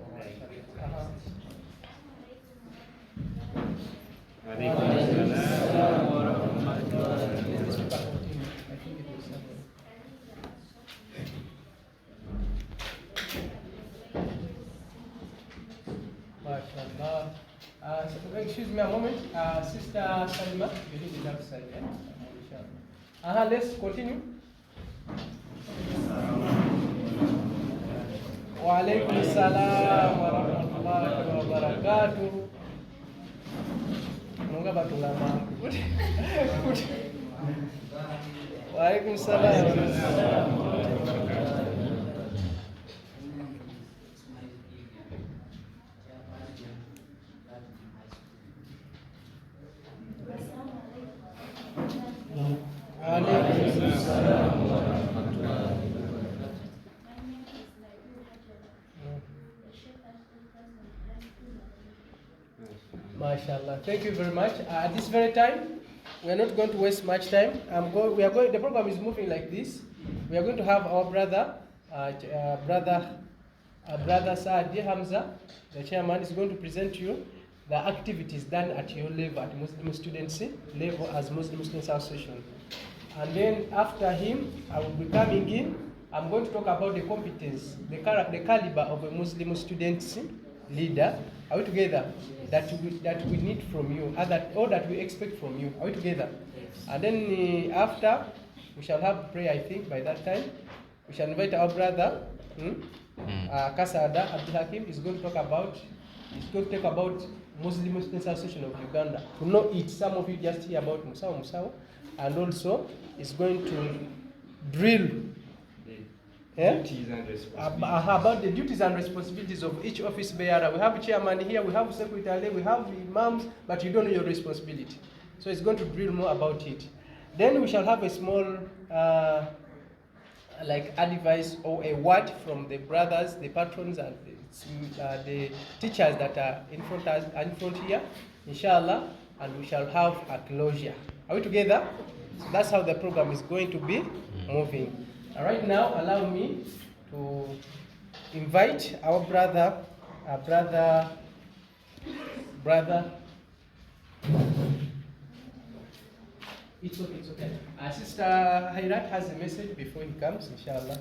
Mashallah. Excuse me a moment. Sister Salima, you need the side. Let's continue. Wa alaikum salam wa rahmatullahi wa barakatuh. Munga batulama. Wa alaikum salam wa rahmatullahi wa barakatuh. Mashallah. Thank you very much. At this very time, we are not going to waste much time. The program is moving like this. We are going to have our brother Saadi Hamza, the chairman, is going to present to you the activities done at your level, at Muslim students level as Muslim Students Association. And then after him, I will be coming in. I'm going to talk about the competence, the caliber of a Muslim students leader. Are we together? That we need from you, or that we expect from you. Are we together? Yes. And then after, we shall have prayer. I think by that time, we shall invite our brother Kasada Abdul Hakim. Is going to talk about. He's going to talk about Muslim Students Association of Uganda. To know it, some of you just hear about Musao, and also is going to drill. Duties and responsibilities. About the duties and responsibilities of each office bearer. We have chairman here, we have secretary, we have imams, but you don't know your responsibility. So it's going to drill more about it. Then we shall have a small like advice or a word from the brothers, the patrons, and the teachers that are in front here, inshallah, and we shall have a closure. Are we together? So that's how the program is going to be moving. Right now, allow me to invite our brother. It's okay. Sister Hayrat has a message before he comes, inshallah.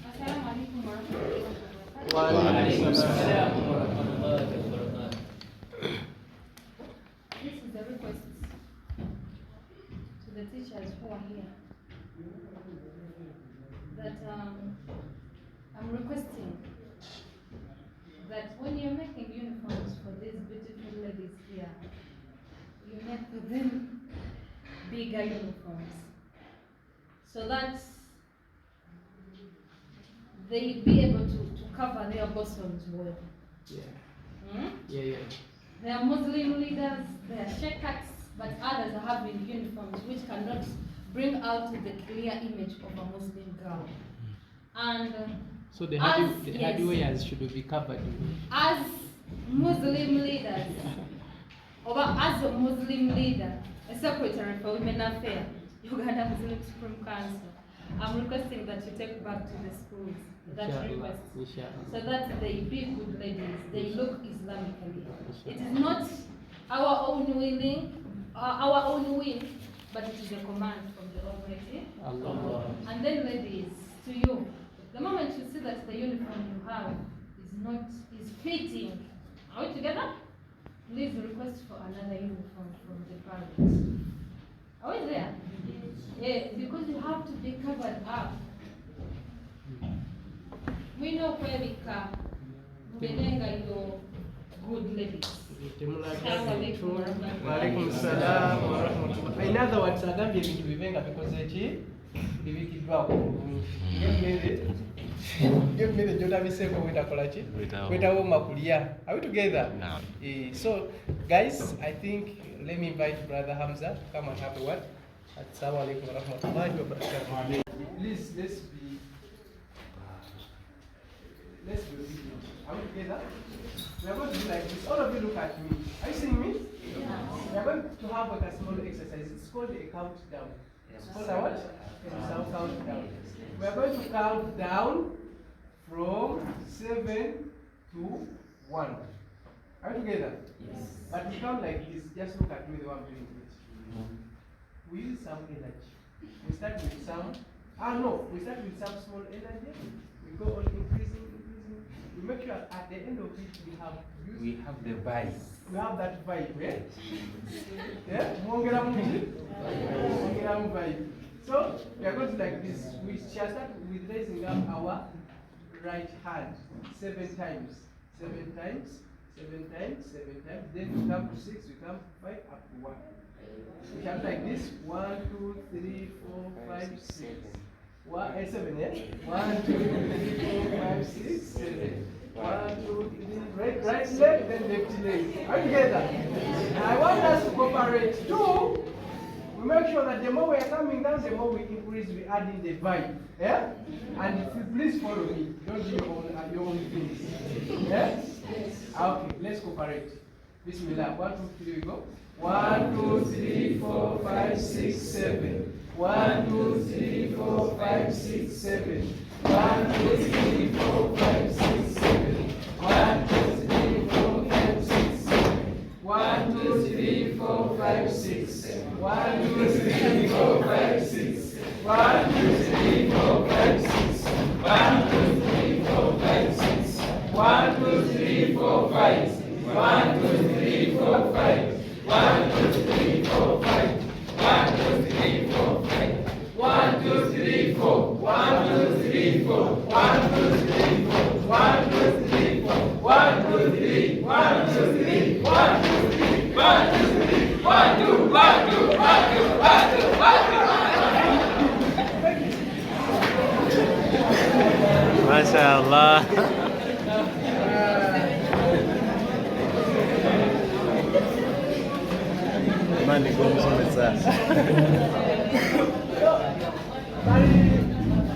Assalamu alaikum wa rahmatullahi Wa alaikum salam wa rahmatullahi wa barakatuh. This is the request to the teachers who are here. That I'm requesting that when you're making uniforms for these beautiful ladies here, you make for them bigger uniforms so that they be able to cover their bosoms well. Yeah. Hmm? Yeah. They are Muslim leaders, they are sheikhs, but others are having uniforms which cannot bring out the clear image of a Muslim girl. And So the as- hardwares should be covered. as Muslim leaders, or as a Muslim leader, a secretary for Women Affairs, Uganda Muslim Supreme Council, I'm requesting that you take back to the schools that request, so that they be good ladies, they look Islamically. It is not our own willing, our own will, but it is a command from the Almighty. Allah. And then ladies, to you, the moment you see that the uniform you have is fitting, are we together? Please request for another uniform from the parents. Are we there? Yes, because you have to be covered up. We know where we come. Mubenenga your good ladies. Walaikum salam wa rahmatullah. In other words, agambye ebintu bibenga bikoze ki? Bibikiddwako bulungi. Ng'emmere gy'otabiseeko wetakola ki? Wetawooma kulya. Are we together? No. So, guys, I think let me invite Brother Hamza to come and have a word. Assalamu alaikum wa rahmatullahi wa barakatuh. Please, let's be obedient. Are we together? We are going to do like this. All of you look at me. Are you seeing me? Yeah. We are going to have like a small exercise. It's called a countdown. It's called a what? It's a countdown. We are going to count down from 7 to 1. Are we together? Yes. But we count like this. Just look at me the way I'm doing it. We use some energy. We start with some. We start with some small energy. We go on increasing. We make sure at the end of it we have the vibe. We have that vibe, yeah? Yeah? Mwongera vibe. So we are going to like this. We shall start with raising up our right hand 7 times. 7 times. 7 times. 7 times. Then we come to 6. We come to 5 up to 1. We shall like this. 1, 2, 3, 4, 5, 6. 7, yeah? 1, 2, 3, 4, 5, 6, 7. 1, 2, 3, right leg, then left leg. Are you together? I want us to cooperate too. We make sure that the more we are coming down, the more we increase, we add in the vibe. Yeah? And if you please follow me, don't do your own things. Yeah? Okay, let's cooperate. Bismillah. 1, 2, 3, we go. 1, 2, 3, 4, 5, 6, 7. 1, 2, 3, 4, 5, 6, 7. 1, 2, 3, 4, 5, 6, 7. 1, 2, 3, 4, 5, 6, 7. 1, 2, 3, 4, 5, 6, 7. 1, 2, 3, 4, 5, 6. 1, 2, 3, 4, 5, 6. 1, 2, 3, 4, 5, 6. 1, 2, 3, 4, 5. 1, 2, 3, 4, 5. 1, 2, 3, 4, 5. 1, 2, 3, 4, 5. 1, 2, 3, 4. 1, 2, 3, 4. 1, 2, 3, 4. 1, 2, 3, 4. 1, 2, 3. 1, 2, 3. 1, 2, 3. 1, 2, 3. 1, 2, 1, 2, 1, 2, 1, 2, 1, 2. MashaAllah. Mani como começar.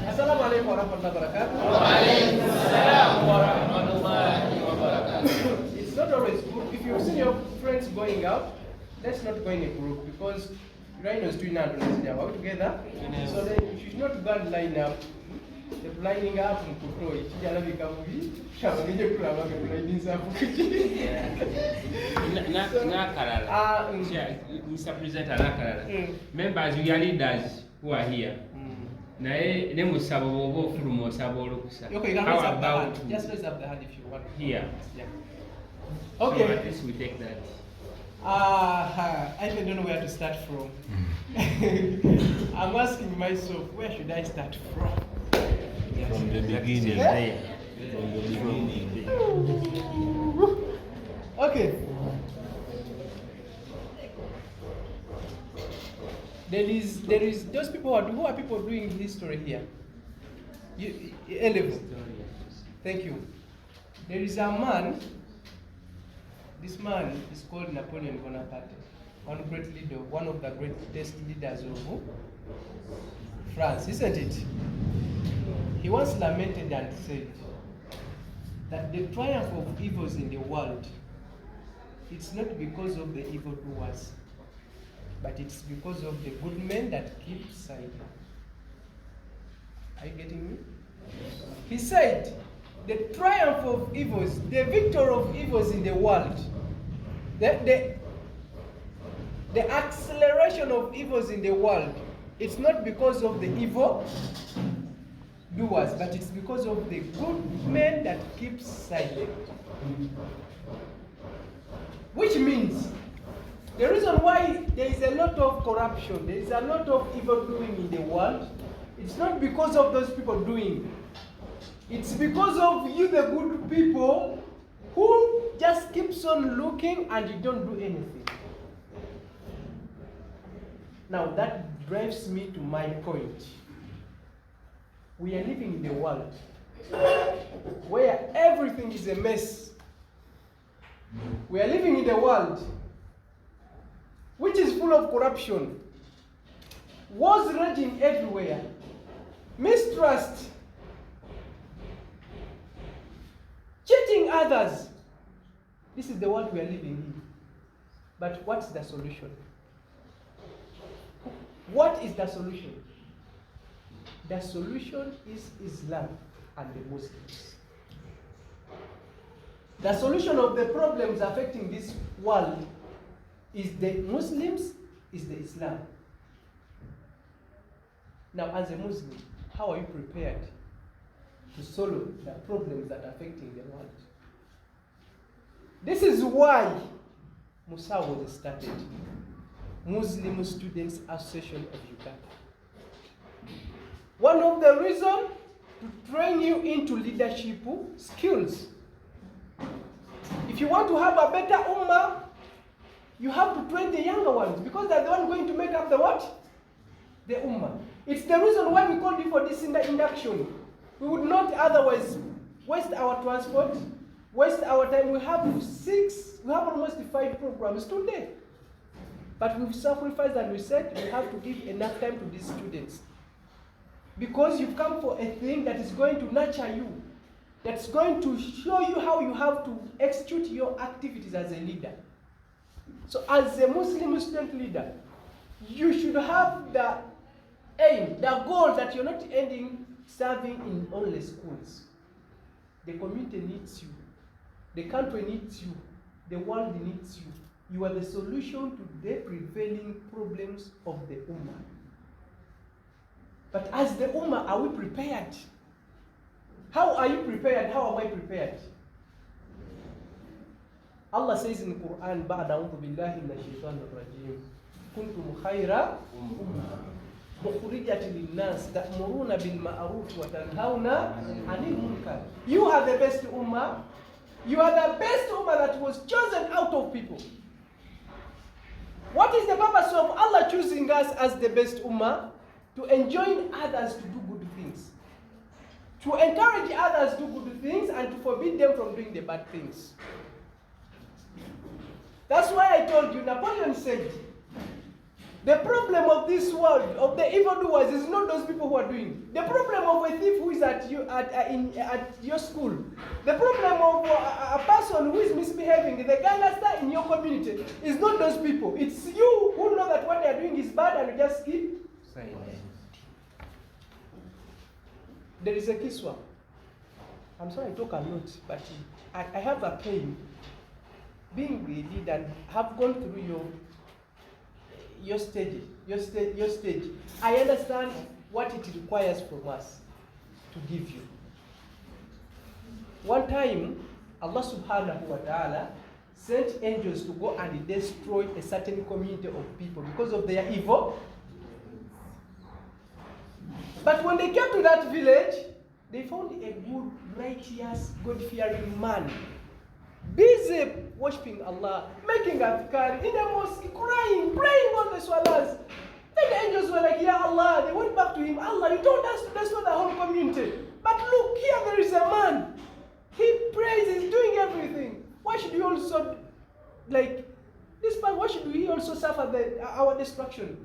Assalamu alaikum wa rahmatullahi wa barakatuh. Wa alaikum salam wa rahmatullahi wa barakatuh. It's not always good. If you see your friends going out, let's not go in a group because rhinos doing that on together. So then you should not go and line up. The lining up and control it. Mr. President, members, we are leaders who are here. Okay, you can raise up the hand. Just raise up the hand if you want. Here. Yeah. Okay. So at least we take that. I even don't know where to start from. I'm asking myself, where should I start from? From the beginning. Yeah? From the beginning. Okay. There is those people who are people doing history here. A-level. Thank you. There is a man. This man is called Napoleon Bonaparte. one great leader, one of the greatest leaders of France, isn't it? He once lamented and said that the triumph of evils in the world, it's not because of the evildoers, but it's because of the good men that keep silent. Are you getting me? He said, the triumph of evils, the victor of evils in the world, the acceleration of evils in the world, it's not because of the evil doers, but it's because of the good men that keep silent. Which means, the reason why there is a lot of corruption, there is a lot of evil doing in the world, it's not because of those people doing. It's because of you, the good people, who just keeps on looking and you don't do anything. Now that drives me to my point. We are living in a world where everything is a mess. We are living in a world which is full of corruption, wars raging everywhere, mistrust, cheating others. This is the world we are living in. But what's the solution? What is the solution? The solution is Islam and the Muslims. The solution of the problems affecting this world is the Muslims, is the Islam. Now, as a Muslim, how are you prepared to solve the problems that are affecting the world? This is why Musa was started, Muslim Students Association of Uganda. One of the reasons to train you into leadership skills. If you want to have a better ummah, you have to train the younger ones because they're the ones going to make up the what? The ummah. It's the reason why we called you for this induction. We would not otherwise waste our transport, waste our time. We have almost 5 programs today. But we've sacrificed and we said we have to give enough time to these students. Because you've come for a thing that is going to nurture you, that's going to show you how you have to execute your activities as a leader. So as a Muslim student leader, you should have the aim, the goal that you're not ending serving in only schools. The community needs you. The country needs you. The world needs you. You are the solution to the prevailing problems of the Ummah. But as the Ummah, are we prepared? How are you prepared? How am I prepared? Allah says in the Quran, بَعْدَ أَعُوذُ بِاللَّهِ مِنَ الشَّيْطَانِ الرَّجِيمِ كُنْتُمْ خَيْرَ مُخْرِجَةٍ لِلنَّاسِ تَأْمُرُونَ بِالْمَعْرُوفِ وَتَنْهَوْنَ عَنِ الْمُنكَرِ. You are the best Ummah. You are the best Ummah that was chosen out of people. What is the purpose of Allah choosing us as the best Ummah? To enjoin others to do good things. To encourage others to do good things and to forbid them from doing the bad things. That's why I told you, Napoleon said, the problem of this world, of the evildoers, is not those people who are doing. The problem of a thief who is at your school. The problem of a person who is misbehaving, the gangster in your community, is not those people. It's you who know that what they are doing is bad and you just keep silent. There is a kiswa. I'm sorry I talk a lot, but I have a pain. Being a leader and have gone through your stage. I understand what it requires from us to give you. One time, Allah subhanahu wa ta'ala sent angels to go and destroy a certain community of people because of their evil. But when they came to that village, they found a good, righteous, God-fearing man, busy worshipping Allah, making adhkar in the mosque, crying, praying on the swalahs. Then the angels were like, Ya Allah, they went back to him, Allah, you told us to destroy the whole community. But look, here there is a man. He prays, he's doing everything. Why should you also, This man, why should we also suffer our destruction?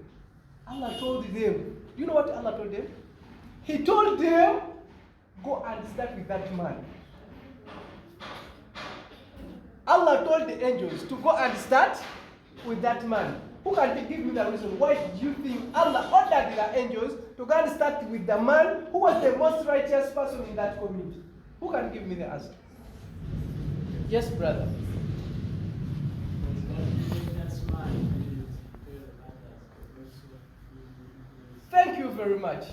Allah told them. Do you know what Allah told them? He told them, go and start with that man. Allah told the angels to go and start with that man. Who can give me the reason why do you think Allah ordered the angels to go and start with the man who was the most righteous person in that community? Who can give me the answer? Yes, brother. Thank you very much.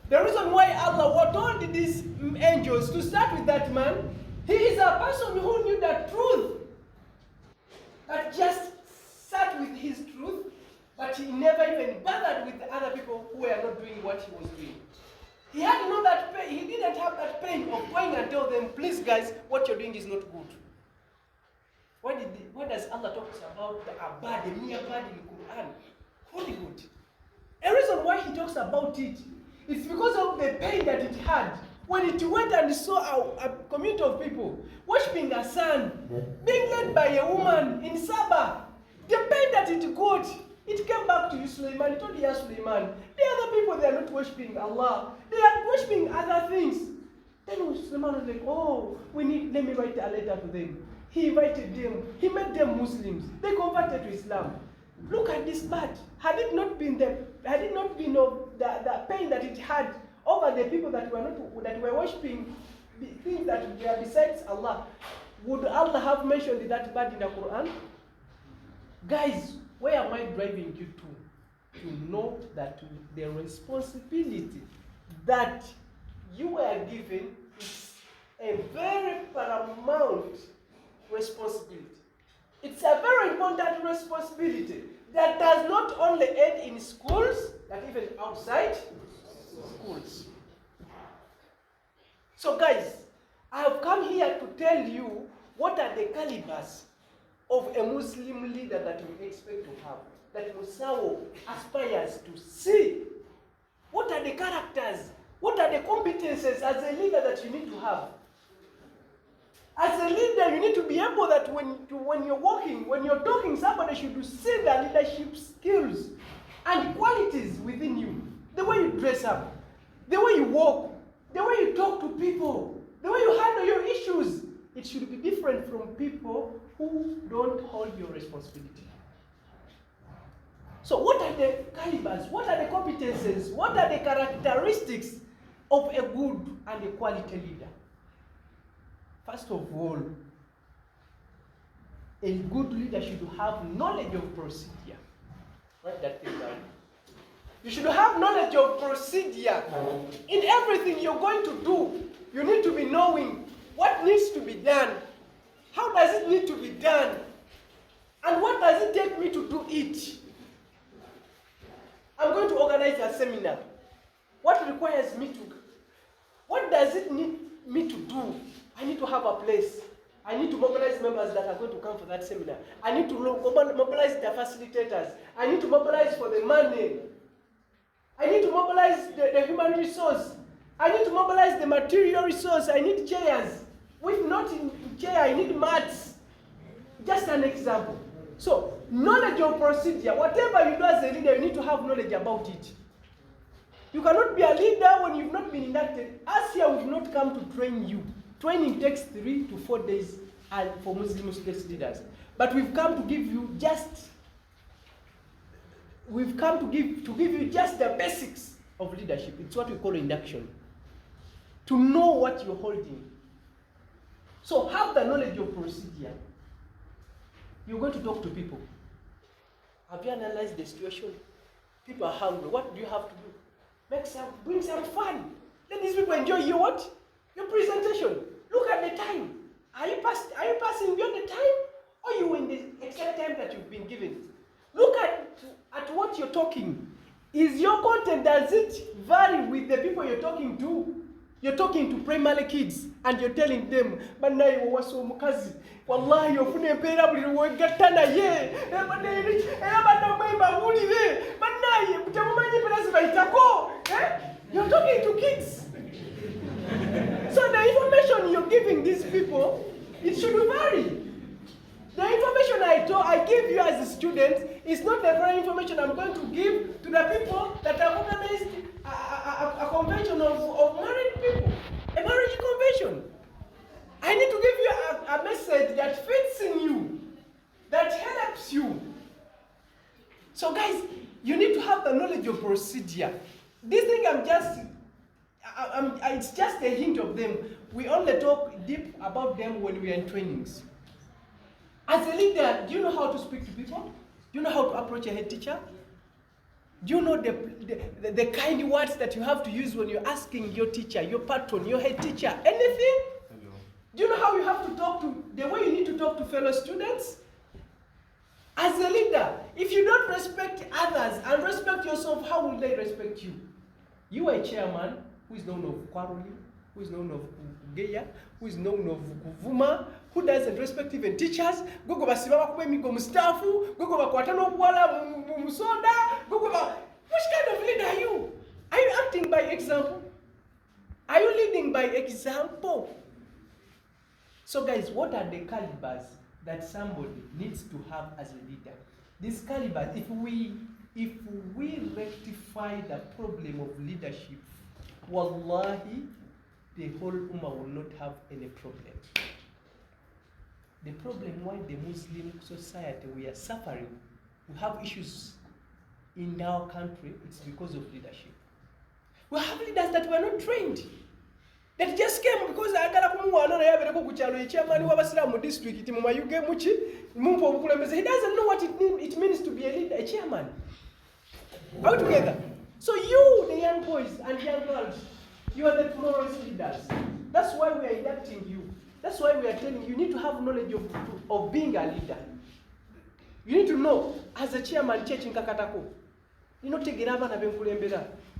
The reason why Allah told these angels to start with that man, he is a person who knew the truth, but just sat with his truth, but he never even bothered with the other people who were not doing what he was doing. He had no that pain. He didn't have that pain of going and tell them, please guys, what you're doing is not good. What does Allah talk about the abad, the mere abad in the Quran? Holy good. A reason why he talks about it is because of the pain that it had when it went and saw a community of people worshipping a son being led by a woman in Sabah. The pain that it got, it came back to you, Sulaiman. It told you, Sulaiman, the other people, they are not worshipping Allah. They are worshipping other things. Then Sulaiman was like, oh, let me write a letter to them. He invited them. He made them Muslims. They converted to Islam. Look at this bird. Had it not been of the pain that it had over the people that were worshipping things that were besides Allah, would Allah have mentioned that bird in the Quran? Guys, where am I driving you to? To know that the responsibility that you were given is a very paramount responsibility. It's a very important responsibility that does not only end in schools, but even outside schools. So guys, I have come here to tell you what are the calibers of a Muslim leader that we expect to have, that Musawo aspires to see. What are the characters? What are the competences as a leader that you need to have? As a leader, you need to be able that when you're walking, when you're talking, somebody should see the leadership skills and qualities within you. The way you dress up, the way you walk, the way you talk to people, the way you handle your issues. It should be different from people who don't hold your responsibility. So what are the calibers? What are the competences? What are the characteristics of a good and a quality leader? First of all, a good leader should have knowledge of procedure. Write that thing down. You should have knowledge of procedure. In everything you're going to do, you need to be knowing what needs to be done. How does it need to be done? And what does it take me to do it? I'm going to organize a seminar. What requires me to? What does it need me to do? I need to have a place. I need to mobilize members that are going to come for that seminar. I need to mobilize the facilitators. I need to mobilize for the money. I need to mobilize the human resource. I need to mobilize the material resource. I need chairs. If not in chair, I need mats. Just an example. So, knowledge of procedure. Whatever you do as a leader, you need to have knowledge about it. You cannot be a leader when you've not been inducted. As here, we've not come to train you. Training takes 3 to 4 days and for Muslim state leaders. But we've come to give you just the basics of leadership. It's what we call induction. To know what you're holding. So have the knowledge of procedure. You're going to talk to people. Have you analyzed the situation? People are hungry. What do you have to do? Bring some fun. Let these people enjoy your what? Your presentation. Look at the time. Are you passing beyond the time? Or you in the exact time that you've been given? Look at what you're talking. Is your content, does it vary with the people you're talking to? You're talking to primary kids and you're telling them, "Manai waso mukazi, wallahi yofune mpera buli wegatana ye, manai abana mbaimba muli ye, manai mtamumanyi pera zibaitako." You're talking to kids. So the information you're giving these people, it should vary. The information I I give you as a student is not the very information I'm going to give to the people that have organized a convention of married people, a marriage convention. I need to give you a message that fits in you, that helps you. So guys, you need to have the knowledge of procedure. This thing it's just a hint of them. We only talk deep about them when we are in trainings. As a leader, do you know how to speak to people? Do you know how to approach a head teacher? Do you know the kind words that you have to use when you're asking your teacher, your patron, your head teacher, anything? Hello. Do you know how you have to talk to, the way you need to talk to fellow students? As a leader, if you don't respect others and respect yourself, how will they respect you? You are a chairman who is known of quarreling, who is known of kugeya, who is known of kuvuma, who doesn't respect even teachers. Gogo basibaba kubemigo mustafu, gogo bakwata n'obwala musoda, which kind of leader are you? Are you acting by example? Are you leading by example? So guys, what are the calibers that somebody needs to have as a leader? These calibers, if we rectify the problem of leadership, wallahi, the whole ummah will not have any problem. The problem why the Muslim society we are suffering, we have issues in our country, it's because of leadership. We have leaders that were not trained, that just came because agala kumuwana na yabereko ku kyalo ekyamani w'abasilamu district mu mayuge muki mumpo obukulembeze. He doesn't know what it means to be a leader, a chairman. Are we together? So you, the young boys and young girls, you are the tomorrow's leaders. That's why we are inducting you. That's why we are telling you, you need to have knowledge of being a leader. You need to know, as a chairman, church in Kakatako, you know, take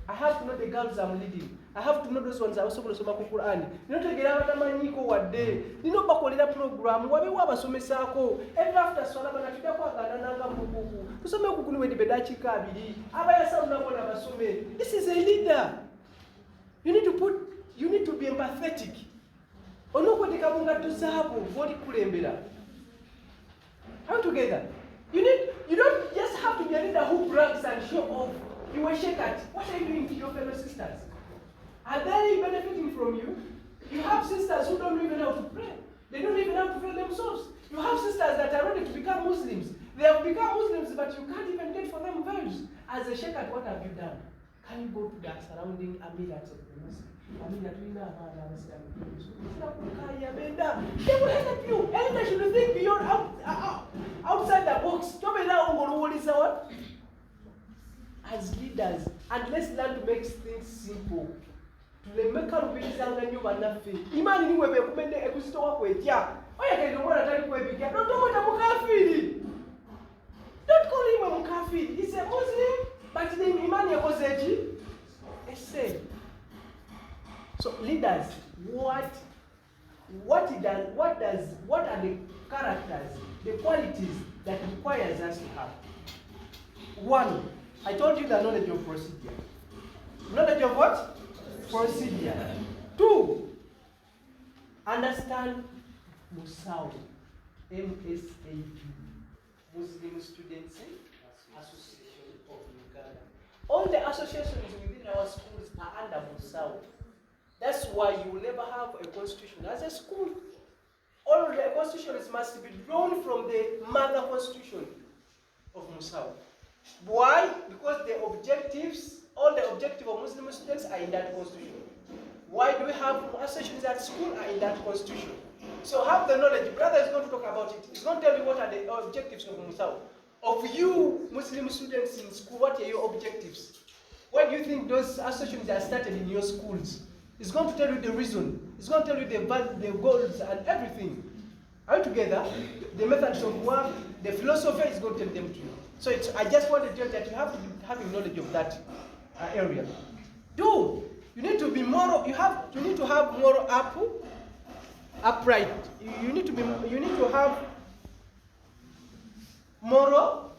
I have to know the girls I'm leading. I have to know those ones I also going to soma ku Quran. You know, take maniko wade. You know, bakolera program. Wabe wabasomesako. Every after swala banatuda kwa gananga mukuku. Tusome kukuni wedi bedachi kabili. Abaya sa unabona basome. This is a leader. You need to be empathetic. Onoko dikabunga tuzabo voli kulembera. How together? You don't just have to be a leader who brags and show off. You were shaken. What are you doing to your fellow sisters? Are they benefiting from you? You have sisters who don't even know how to pray. They don't even know how to feed themselves. You have sisters that are ready to become Muslims. They have become Muslims, but you can't even get for them vows. As a sheikh, what have you done? Can you go to the surrounding amirats of the Muslims? They will help you. Anything should think beyond outside the box. As leaders, and let's learn to make things simple. Tulemeka rubizanga nyumba nafe. Imani ni wewe kumende ekuzito wako etia. Oya kaido mwana tali kuebikia. Don't talk about mukafiri. Don't call him a mukafiri. He's a Muslim, but the imani yako zeji. Say. So leaders, what are the characters, the qualities that requires us to have? One, I told you the knowledge of procedure. Knowledge of what? Procedure. Two, understand Musau, MSAU, Muslim Students Association of Uganda. All the associations within our schools are under Musau. That's why you will never have a constitution as a school. All the constitutions must be drawn from the mother constitution of Musau. Why? Because all the objectives of Muslim students are in that constitution. Why do we have associations at school are in that constitution? So have the knowledge. Brother is going to talk about it. He's going to tell you what are the objectives of Musau. Of you Muslim students in school, what are your objectives? Why do you think those associations are started in your schools? It's going to tell you the reason. It's going to tell you the goals and everything. Are you together? The methods of work, the philosophy is going to tell them to you. So I just want to tell you that you have to be having knowledge of that area. Two, you need to be moral. You need to have moral upright. You need to have moral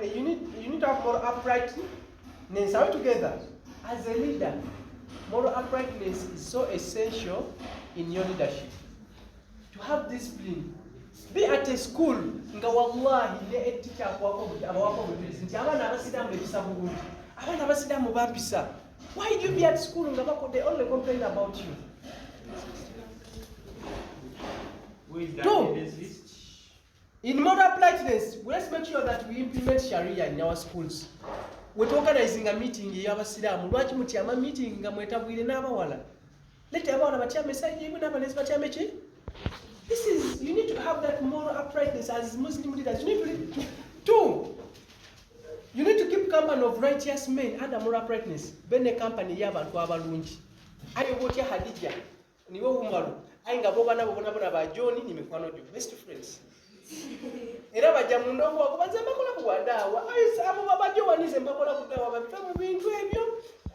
you need to have moral uprightness. Are we together? As a leader, moral uprightness is so essential in your leadership. To have discipline, Be at a school, nga wallahi ne teacher kwako abawako bujulizi nti abana abasidamu ebisa bulungi. Abana abasidamu bampisa. Why do you be at school nga bako they only complain about you? Who is that Two. in this list? In moral politeness, let's make sure that we implement Sharia in our schools. We're organizing a meeting y'abasiramu. Lwaki muti ama meeting nga mwetabwire n'abawala. Leta abawala batyame side y'emu n'abalezi batyame ki? This is, you need to have that moral uprightness as Muslim leaders. You need to, two, you need to keep company of righteous men and moral uprightness. Bene company y'abantu abalungi. Ayo botya Hadija, niwe Umaru. Ayi nga bo bana ba John ni mikwano gyo, best friends. Era bajja mu ndongo okubanza makola kuwadaawa. Abo babajjo wanize makola kudaawa babifa mu bintu ebyo.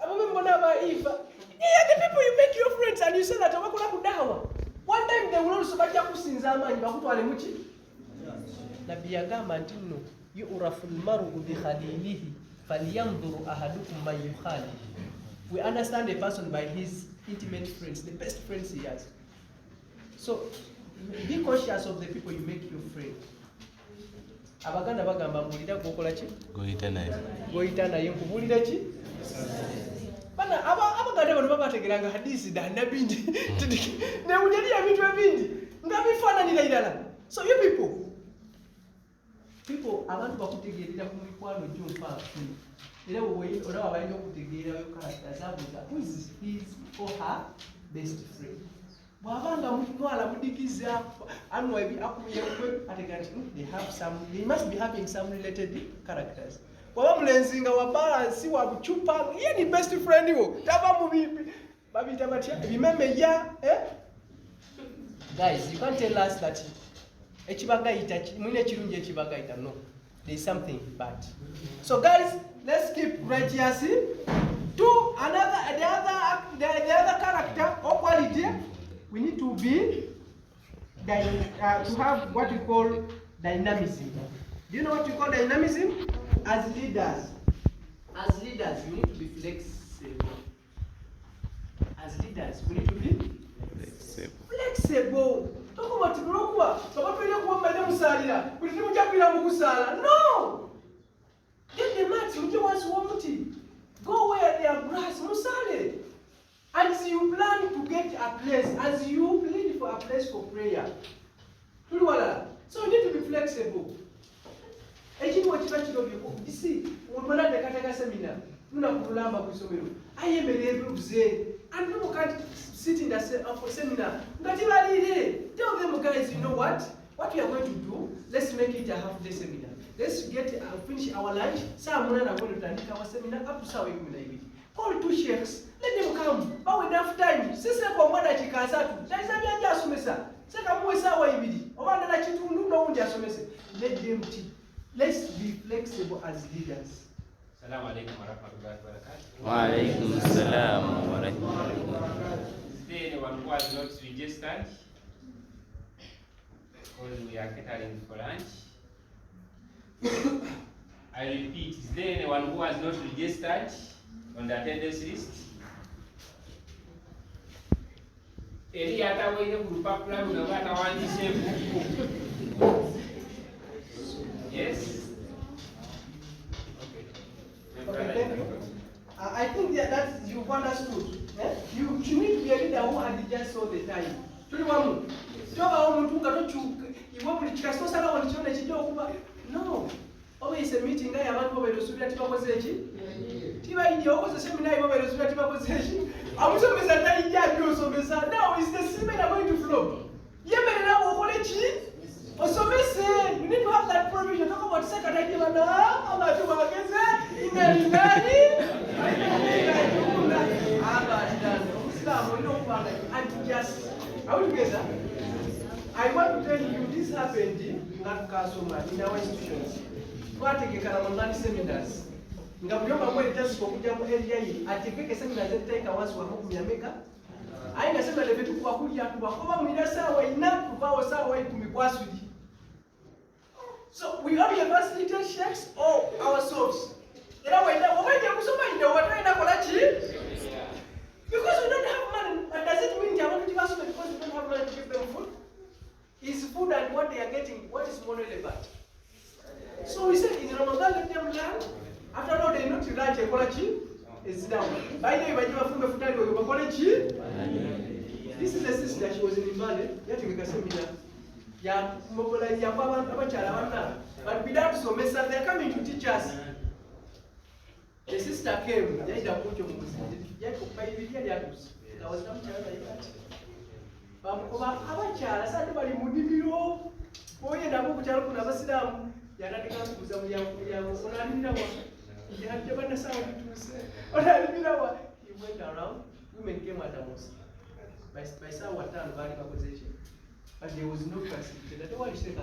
Abo bembona ba Eva. Yeah, the people you make your friends and you say that makola kudaawa. One time they will also bajja kusinza amanyi bakutwale muki. Nabbi yagamba nti nno yu'rafu al-mar'u bi khalilihi falyanzuru ahadukum man yukhali. We understand a person by his intimate friends, the best friends he has. So be cautious of the people you make your friend. Abaganda bagamba mbulira gokola ki? Goyita naye nkubulira ki? Bana abaganda bano babategeranga hadisi da nabindi. Ne mujali ya bintu ebindi. Ngabifaananira irala. So you people abantu bakutegerera ku mikwano gyo mpaafu. Era wowe olaba balina okutegerera yo character zabuza who is his or her best friend. Wabanga mutwala mudikiza anwebi akuyekwe ategati they must be having some related characters. Waba mulenzi nga wa balance wa buchupa ye ni best friend wo taba mubibi babita batya bimeme ya guys, you can't tell us that ekibagayita mwine kirungi ekibagayita. No, there is something bad. So guys, let's keep righteous. To the other character or quality, we need to be to have what we call dynamism. Do you know what we call dynamism? As leaders, we need to be flexible. As leaders, we need to be flexible. Talk about no. Get the mats. Go where there are grass. Musale. As you plan to get a place, as you plead for a place for prayer. So you need to be flexible. You see, when I seminar, I am and people can't sit in the seminar. Tell them, guys, you know what? What we are going to do, let's make it a half-day seminar. Let's finish our lunch. Some are going to take our seminar up to Sawi. Call two sheikhs, let them come. But we don't have time. Sister Komada Chikazatu, there is a Jasumesa. Second Musa Waibidi, over the Chitu, no Jasumesa. Let them teach. Let's be flexible as leaders. Assalamu alaikum warahmatullahi wabarakatuh. Wa alaikum assalam wa rahmatullahi. Is there anyone who has not registered? Because we are catering for lunch. I repeat, is there anyone who has not registered on the attendance list? Eri atawaire ku lupapula luno batawandiseeku. Yes? Okay, thank you. I think that you've understood. You need to be a leader who had just all the time. No. Always a meeting, I have over the Sudan Conversation. Tiba in the opposite seminar over the Sudan Conversation. I was always a tiny judge, so now is the seminar going to flow. Yemen now, college. Also, we need to have that provision. Talk about second idea. I'm not too much against I want to tell you this happened in our institutions. Seminars. So we only facilitate sheikhs or ourselves. Because we don't have money. And does it mean they are not give us because we don't have money to give them food? is food and what they are getting, what is more relevant? So we say in Ramadan, let them learn. After all, they know to learn technology. It's down. By the way, this is a sister, she was in Uganda. But without so many, they're coming to teach us. The sister came, he went around, women came at us. By but there was no facility. That's why she said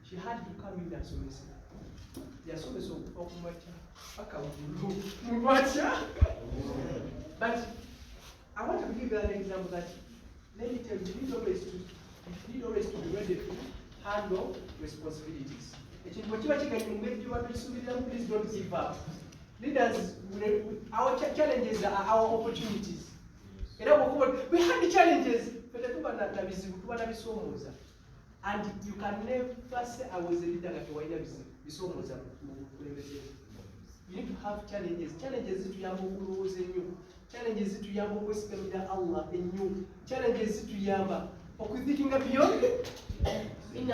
she had to come in as but I want to give you an example that let me tell you, you need always to be ready to handle responsibilities. Please don't give up. Leaders, our challenges are our opportunities. We have the challenges, and you can never say I was a leader that you need to have challenges. Challenges to Yambo new. Challenges to Yambo Western Allah and new. Challenges to Yamba. Thinking of beyond. Yeah,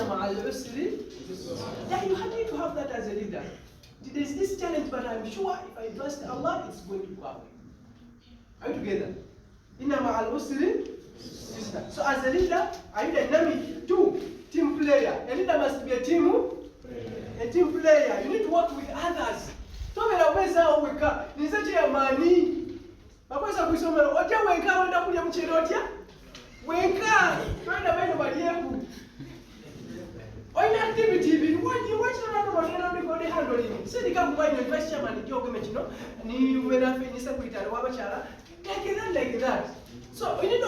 you need to have that as a leader. There is this challenge, but I'm sure if I trust Allah, it's going to go away. Are you together? So as a leader, are you dynamic? 2, team player. A leader must be a team player. You need to work with others. Activity, what you watch handling. Say the government vice chairman, like that. So you need to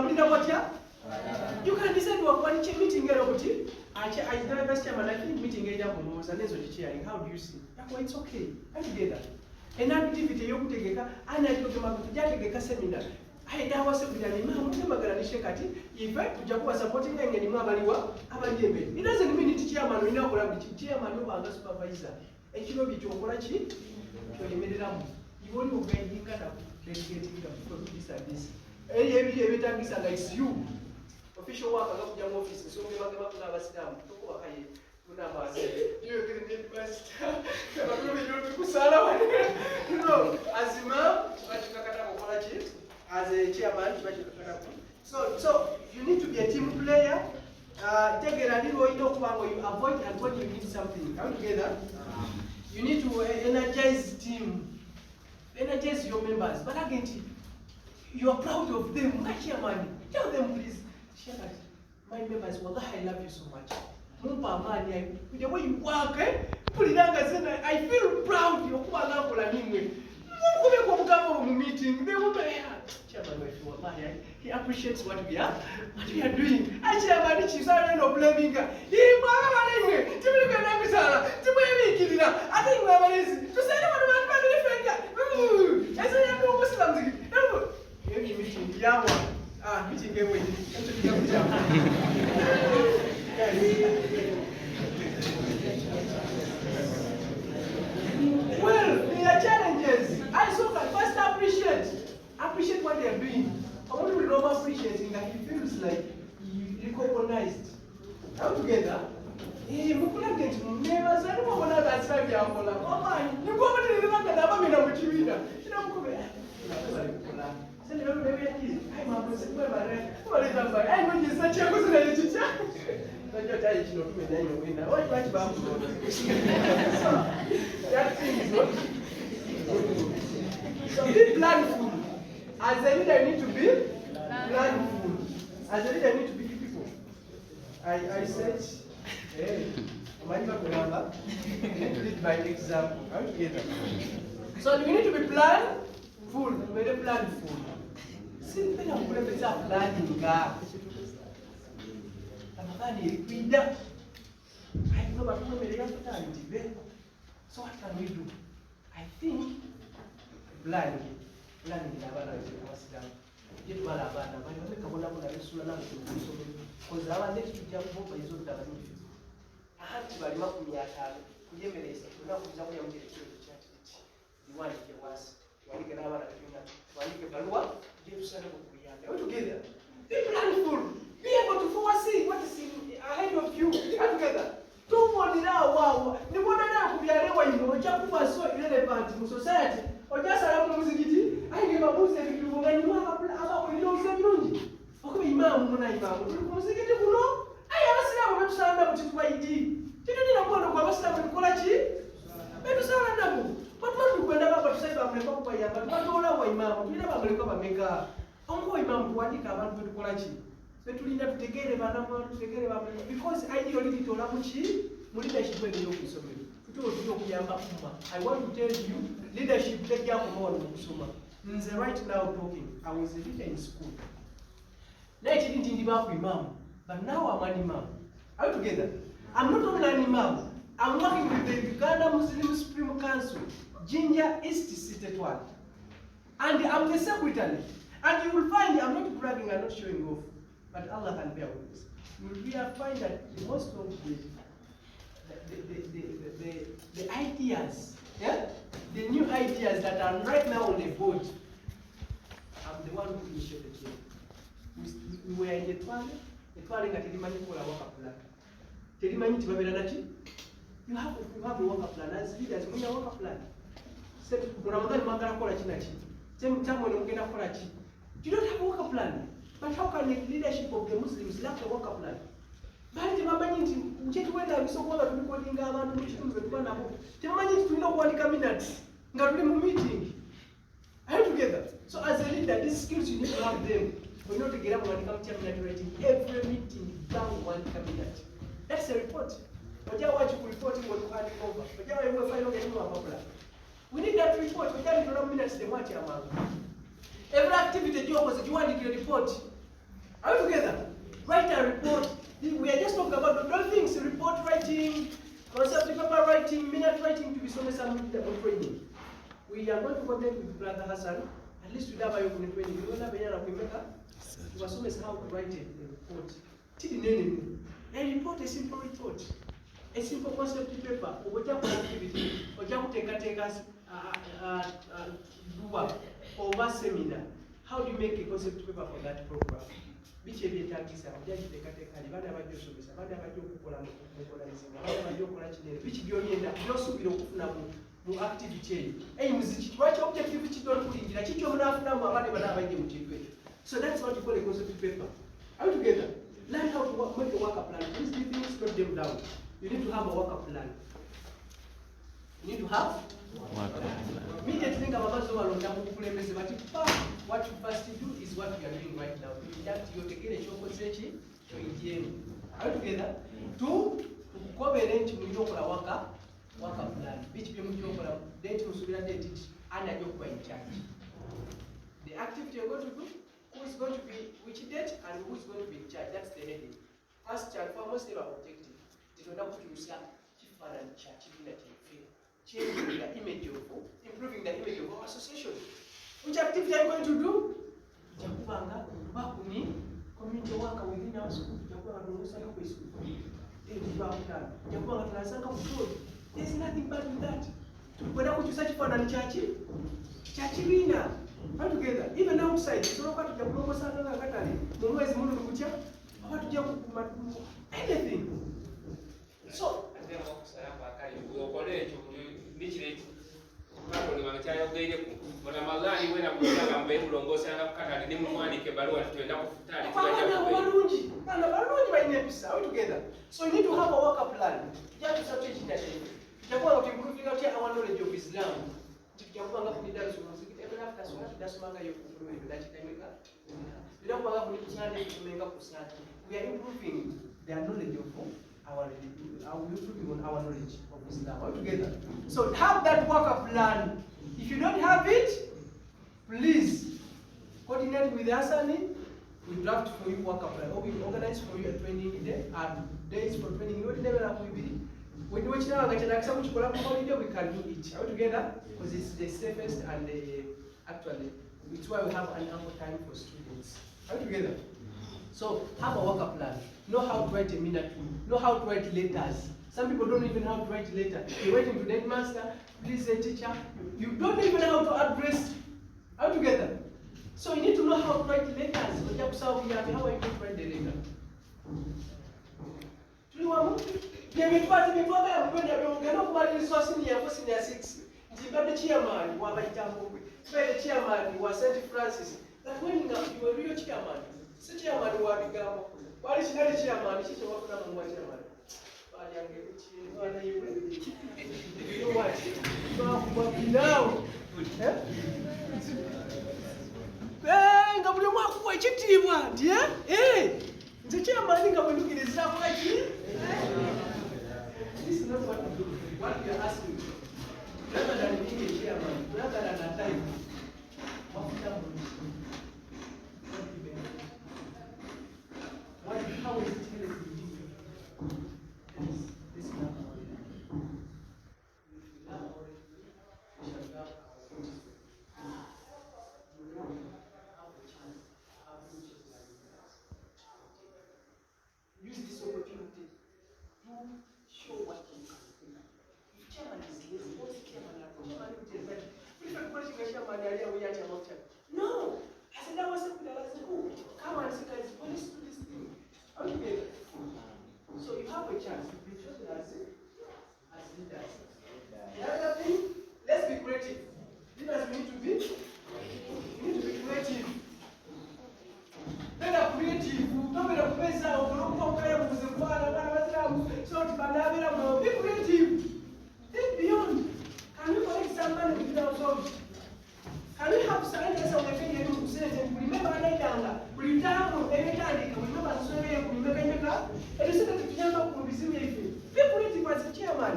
know you can decide to have one meeting. I vice chairman, I think meeting and how do you see? It's okay. I'm together. An activity you take a seminar. I was supporting it doesn't mean it's chairman, we know chairman over the supervisor. And you know, you only you kind of dedicating them to this and this. Every time it's you. Official work of the office, so we have sit down. As imam, as a chairman, so you need to be a team player. Take a little you avoid and when you need something. Come together. You need to energize team, energize your members. But again, you are proud of them. My chairman, tell them please, my members, well, I love you so much. With the way you work, I feel proud. Meeting, they will he appreciates what we are doing. I chairman, she's not blaming her. I think we are to say well, there are challenges. I so can first appreciate what they are doing. I want to be appreciating that it feels like you recognized. Are we together? So be planful. As a leader, you need to be planful. As a leader, you need to be people. I said, hey, lead by example. So you need to be planful. Very planful. See, think I'm going to be planning. So what can we do? I think planning tujye tubala abaana bali bameka bonabona besula nabo kulusomero kozi abandi tujja kubopa izo butabanyi ahati bali 50 kujemereza tunakuza kuja mu ekiro kyati diwanike wasi walike n'abaana tubina walike baluwa tujye tusale mu kuyamba all together be planful be able to foresee what is ahead of you all together tubonera wawa nibona na kubyalewa ino ojja kuba so irrelevant mu society ojja sala mu muzikiti ayinge babuze ebintu ngani mwaka aba olino usebirungi okuba imaamu muna imaamu tuli ku muzikiti kuno ayi abasiraamu betusala mu kituba idi kitulina kuwano kwa abasiraamu tukola ki betusala nabo patwali kwenda baba tusaiba bamuleka kubayamba tubatola wa imaamu tulina bamuleka bameka ongo imaamu tuwandika abantu betukola ki betulina tutegere banamu tutegere bamuleka because ID olidi tola muki mu leadership engeri okusomero tutyo okuyamba kuma. I want to tell you leadership tejja kumoona mu kusoma. Nze right now talking, I was a leader in school. Naye kiri ndi ba ku imam, but now I'm an imam. Are we together? I'm not only an imam, I'm working with the Uganda Muslim Supreme Council, Jinja East Seated One. And I'm the secretary. And you will find, I'm not bragging, I'm not showing off, but Allah can bear with this. You will find that most of the ideas, yeah? The new ideas that are right now on the board, I'm the one who initiated here. We were in the toilet got Telimani for a worker plan. Telimani to Babelanaki. You have a worker plan as leaders, we have a worker plan. Said Ramadan Mangara Korachinachi. Same time when Mugena Korachi. You don't have a worker plan. But how can the leadership of the Muslims lack a worker plan? Bali mamanyi nti wenda bisokola tulikodinga abantu mu kitundu betuba nabo temanyi nti tulina okuwandika minutes nga tuli mu meeting. Are you together? So as a leader, these skills you need to have them. We know to get up and come to minute writing every meeting down one cabinet. That's a report. But you want to report what you hand over. But you will find out getting more popular. We need that report. We can't do minutes the watch amount. Every activity you was you want to report. Are you together? Write a report. We are just talking about the things: report writing, concept paper writing, minute writing to be some training. We are going to contact with Brother Hassan. At least we have a training. We don't have any other to assume how to write a report. A report, a simple report, a simple concept paper, or whatever activity, or just take us do over seminar. How do you make a concept paper for that program? Which is the targets are just take a Bada service, Bada which you need also be mu activity. What objective which don't put in so that's what you call a concept paper. Are we together? Learn how to make a worker plan. These things put them down. You need to have a worker plan. You need to have immediately think about what you first do is what we are doing right now. You take a are we together? Two, coverage worker plan. Which date and in charge. The activity you're going to do, who is going to be which date and who is going to be in charge. That's the heading. First and foremost objective. Changing the image of, improving the image of our association. Which activity are you going to do? Community worker within our school. There's nothing bad with that. When I want to search for an church winner. All together, even outside, so what to anything. So so you need to have a worker plan. You have to strategy that. You have to improve our knowledge of Islam. You have to we are improving their knowledge of our knowledge of Islam altogether. So have that worker plan. If you don't have it, please coordinate with Hasani. We draft for you worker plan, or we organize for you a training day and days for training. You never have to be. When we now get an exam which holiday, we can do it altogether because it's the safest and actually It's why we have an ample time for students. Are we together? So have a workup plan. Know how to write a minute. Know how to write letters. Some people don't even know how to write letter. You're writing to the headmaster, please say teacher. You don't even know how to address. Are we together? So you need to know how to write letters. How are you going to write the letter? Chairman, waitambogwe, chairman was St. Francis. That when you are real chairman, the chairman was what is not a chairman? She's a worker on what chairman. You know what? Now, the chairman is this is not what we do. What we are asking, rather than being a chairman, rather than a type, how is it? This is not use this opportunity to show what you can do. If chairman is lazy, what's chairman are? Chairman will tell that if I'm going to chairman, we are about time. No! I said that was a good. Come and see guys, let's do this thing. Okay. So you have a chance to be chosen as leaders. The other thing, let's be creative. Leaders we need to be creative. Better creative. Don't be a professor or be creative. Think beyond. Can we collect some money without solve? Can we have scientists on the field who say, remember Uganda, remember Australia, remember Canada, and you said that the piano will be seen. Be creative as a chairman.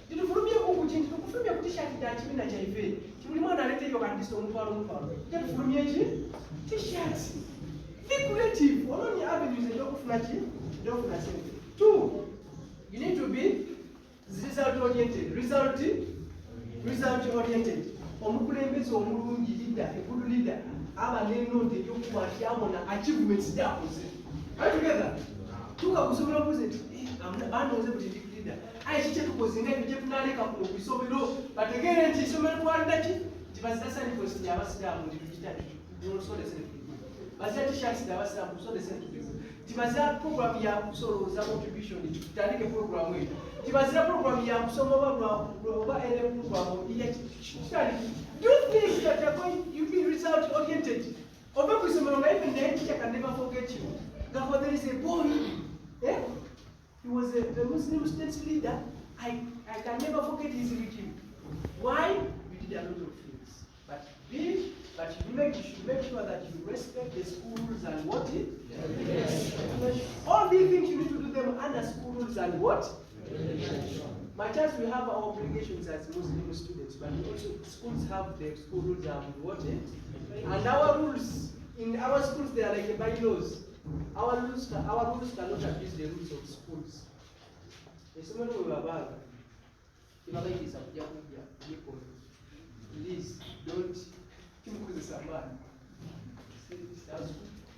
Did you form your own change? You form your t-shirt that you mean at JV. You will not let your artist on farm. Get from your t-shirts. Be creative. All on your avenues and don't flash. Two, you need to be result-oriented. Result-oriented. Omukulembeze omulungi leader, a good leader, aba n'ennonde ey'okukwatyamu achievements zakoze. Are you together? Tukakusobola okuze nti banooze buti ndi leader. Aye kiki tukoze nga ebyo gye tunaaleka ku isomero bategeere nti isomero twalida ki? Nti bazita sanikosi abasiraamu ndi tukitali nosondese bazita t-shirts abasiraamu tusondese tubivu. Tibazira program ya kusolooza contribution tutandike program eyo. Tibazira program ya kusoma oba program ya do things that are going you be result oriented. Oba kusoma nga even the teacher can never forget you. Therefore there is a boy, he was the Muslim student leader. I can never forget his regime. Why? We did a lot of things. But you should make sure that you respect the school rules and what? Yes. All these things you need to do them under school rules and what? Yes. My church, we have our obligations as Muslim students, but also schools have the school rules and what? And our rules, in our schools, they are like the bylaws. Our rules cannot abuse the rules of schools. Please don't.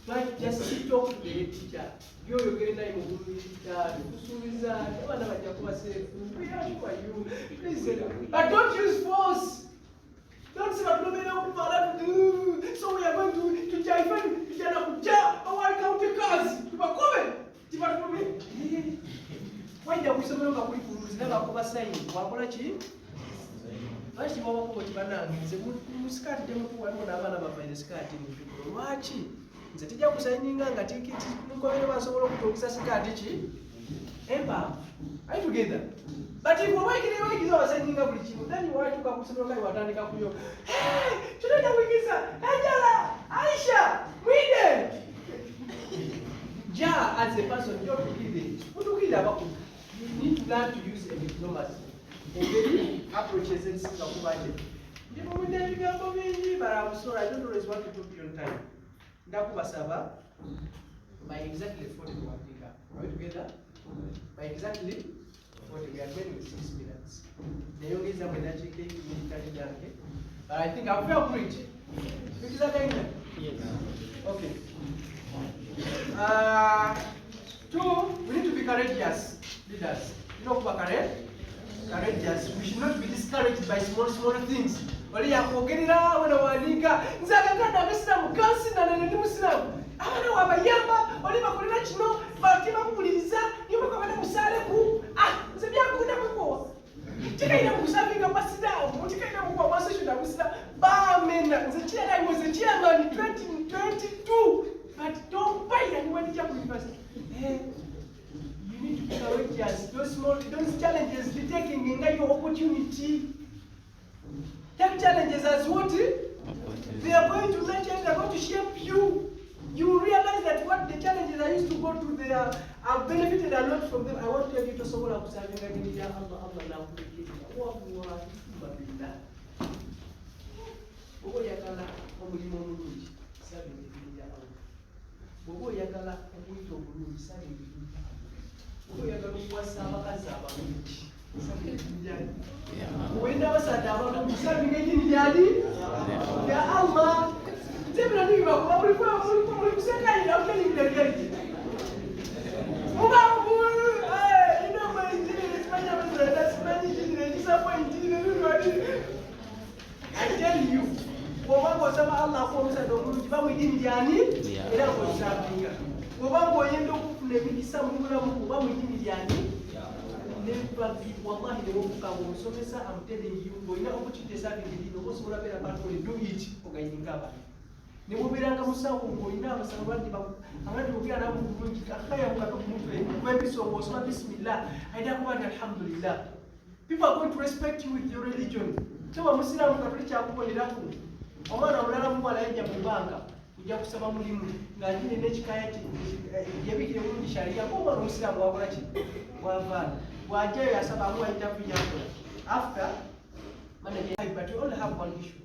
Like just sit talk to the head teacher. You're getting like a please, but don't use force. Don't say that no do. So we are going to jive our county cars. Why do we never cover saying? Lwaki bw'obakuba oti bannange nze musikaati temukuwaliwo n'abaana bava sikaati mubikolo lwaki nze tijja kusayininga nga tinkobere bansobola okutuukisa sikaati ki empaavu. Are you together? But if wayigiza wasayininga buli kimu then watuuka ku ssomero kale watandika kuyo tulenda wigiza Angela, Aisha, Mwide ja as a person gy'otukidde mutukidde abakulu you need to learn to use a diplomacy. Approaches and things of budget. But I'm sorry, I don't always want to put you on time. Ndakubasaba by exactly 40 Africa. Are we together? By exactly 40, we are going with 6 minutes. But I think I'm well preached. It is a kind. Yes. Okay. Two, we need to be courageous leaders. You know who are courageous. We should not be discouraged by small things. Wali ya kuogelera wena wanika nzaga kada abesilamu kansi na nene ndi musilamu abana wabayamba wali bakolera kino batima kuwuliriza nibo kabana musaleku nze byakuda kuko tikaina mukusavinga pasida mutikaina mukwa masession amusida bamena nze chira ngo nze chira mani 2022 but don't buy anyone to university. You need to be courageous. Those challenges be taking in your opportunity. Take challenges as what? They are going to make it, they are going to shape you. You realize that what the challenges I used to go through, I've benefited a lot from them. I want to tell you to someone who's serving again. Wenda basada abantu kusabinga edini lyali ya Allah tebula niba kuba muri kusekaira ukeni muba ino mwe ndine Espanya bazada Espanya ndine disappointed I tell you womango sama Allah ko musada omuntu bamwe edini lyani era ko kusabinga womango yendo kufuna emikisa mu bulamu kuba mu edini lyani. Never be wallahi the one who can so I'm telling you going to opportunity serving the was what I about to do it okay in cover. Nebubiranga musawo ngoina abasabandi abandi mubira nabo bulungi akaya mukatokumutwe kwebiso bosoma bismillah aida kubanda alhamdulillah. People are going to respect you with your religion. Tewa musiramu katolicha akuboleraku omwana omulala mumala yajja mubanga kujja kusaba mulimu ng'alina n'ekikaya yabikire bulungi sharia omwana omusiramu wakola ki wavaana wajayo yasaba amuwa interview yakola after manage but you only have one issue.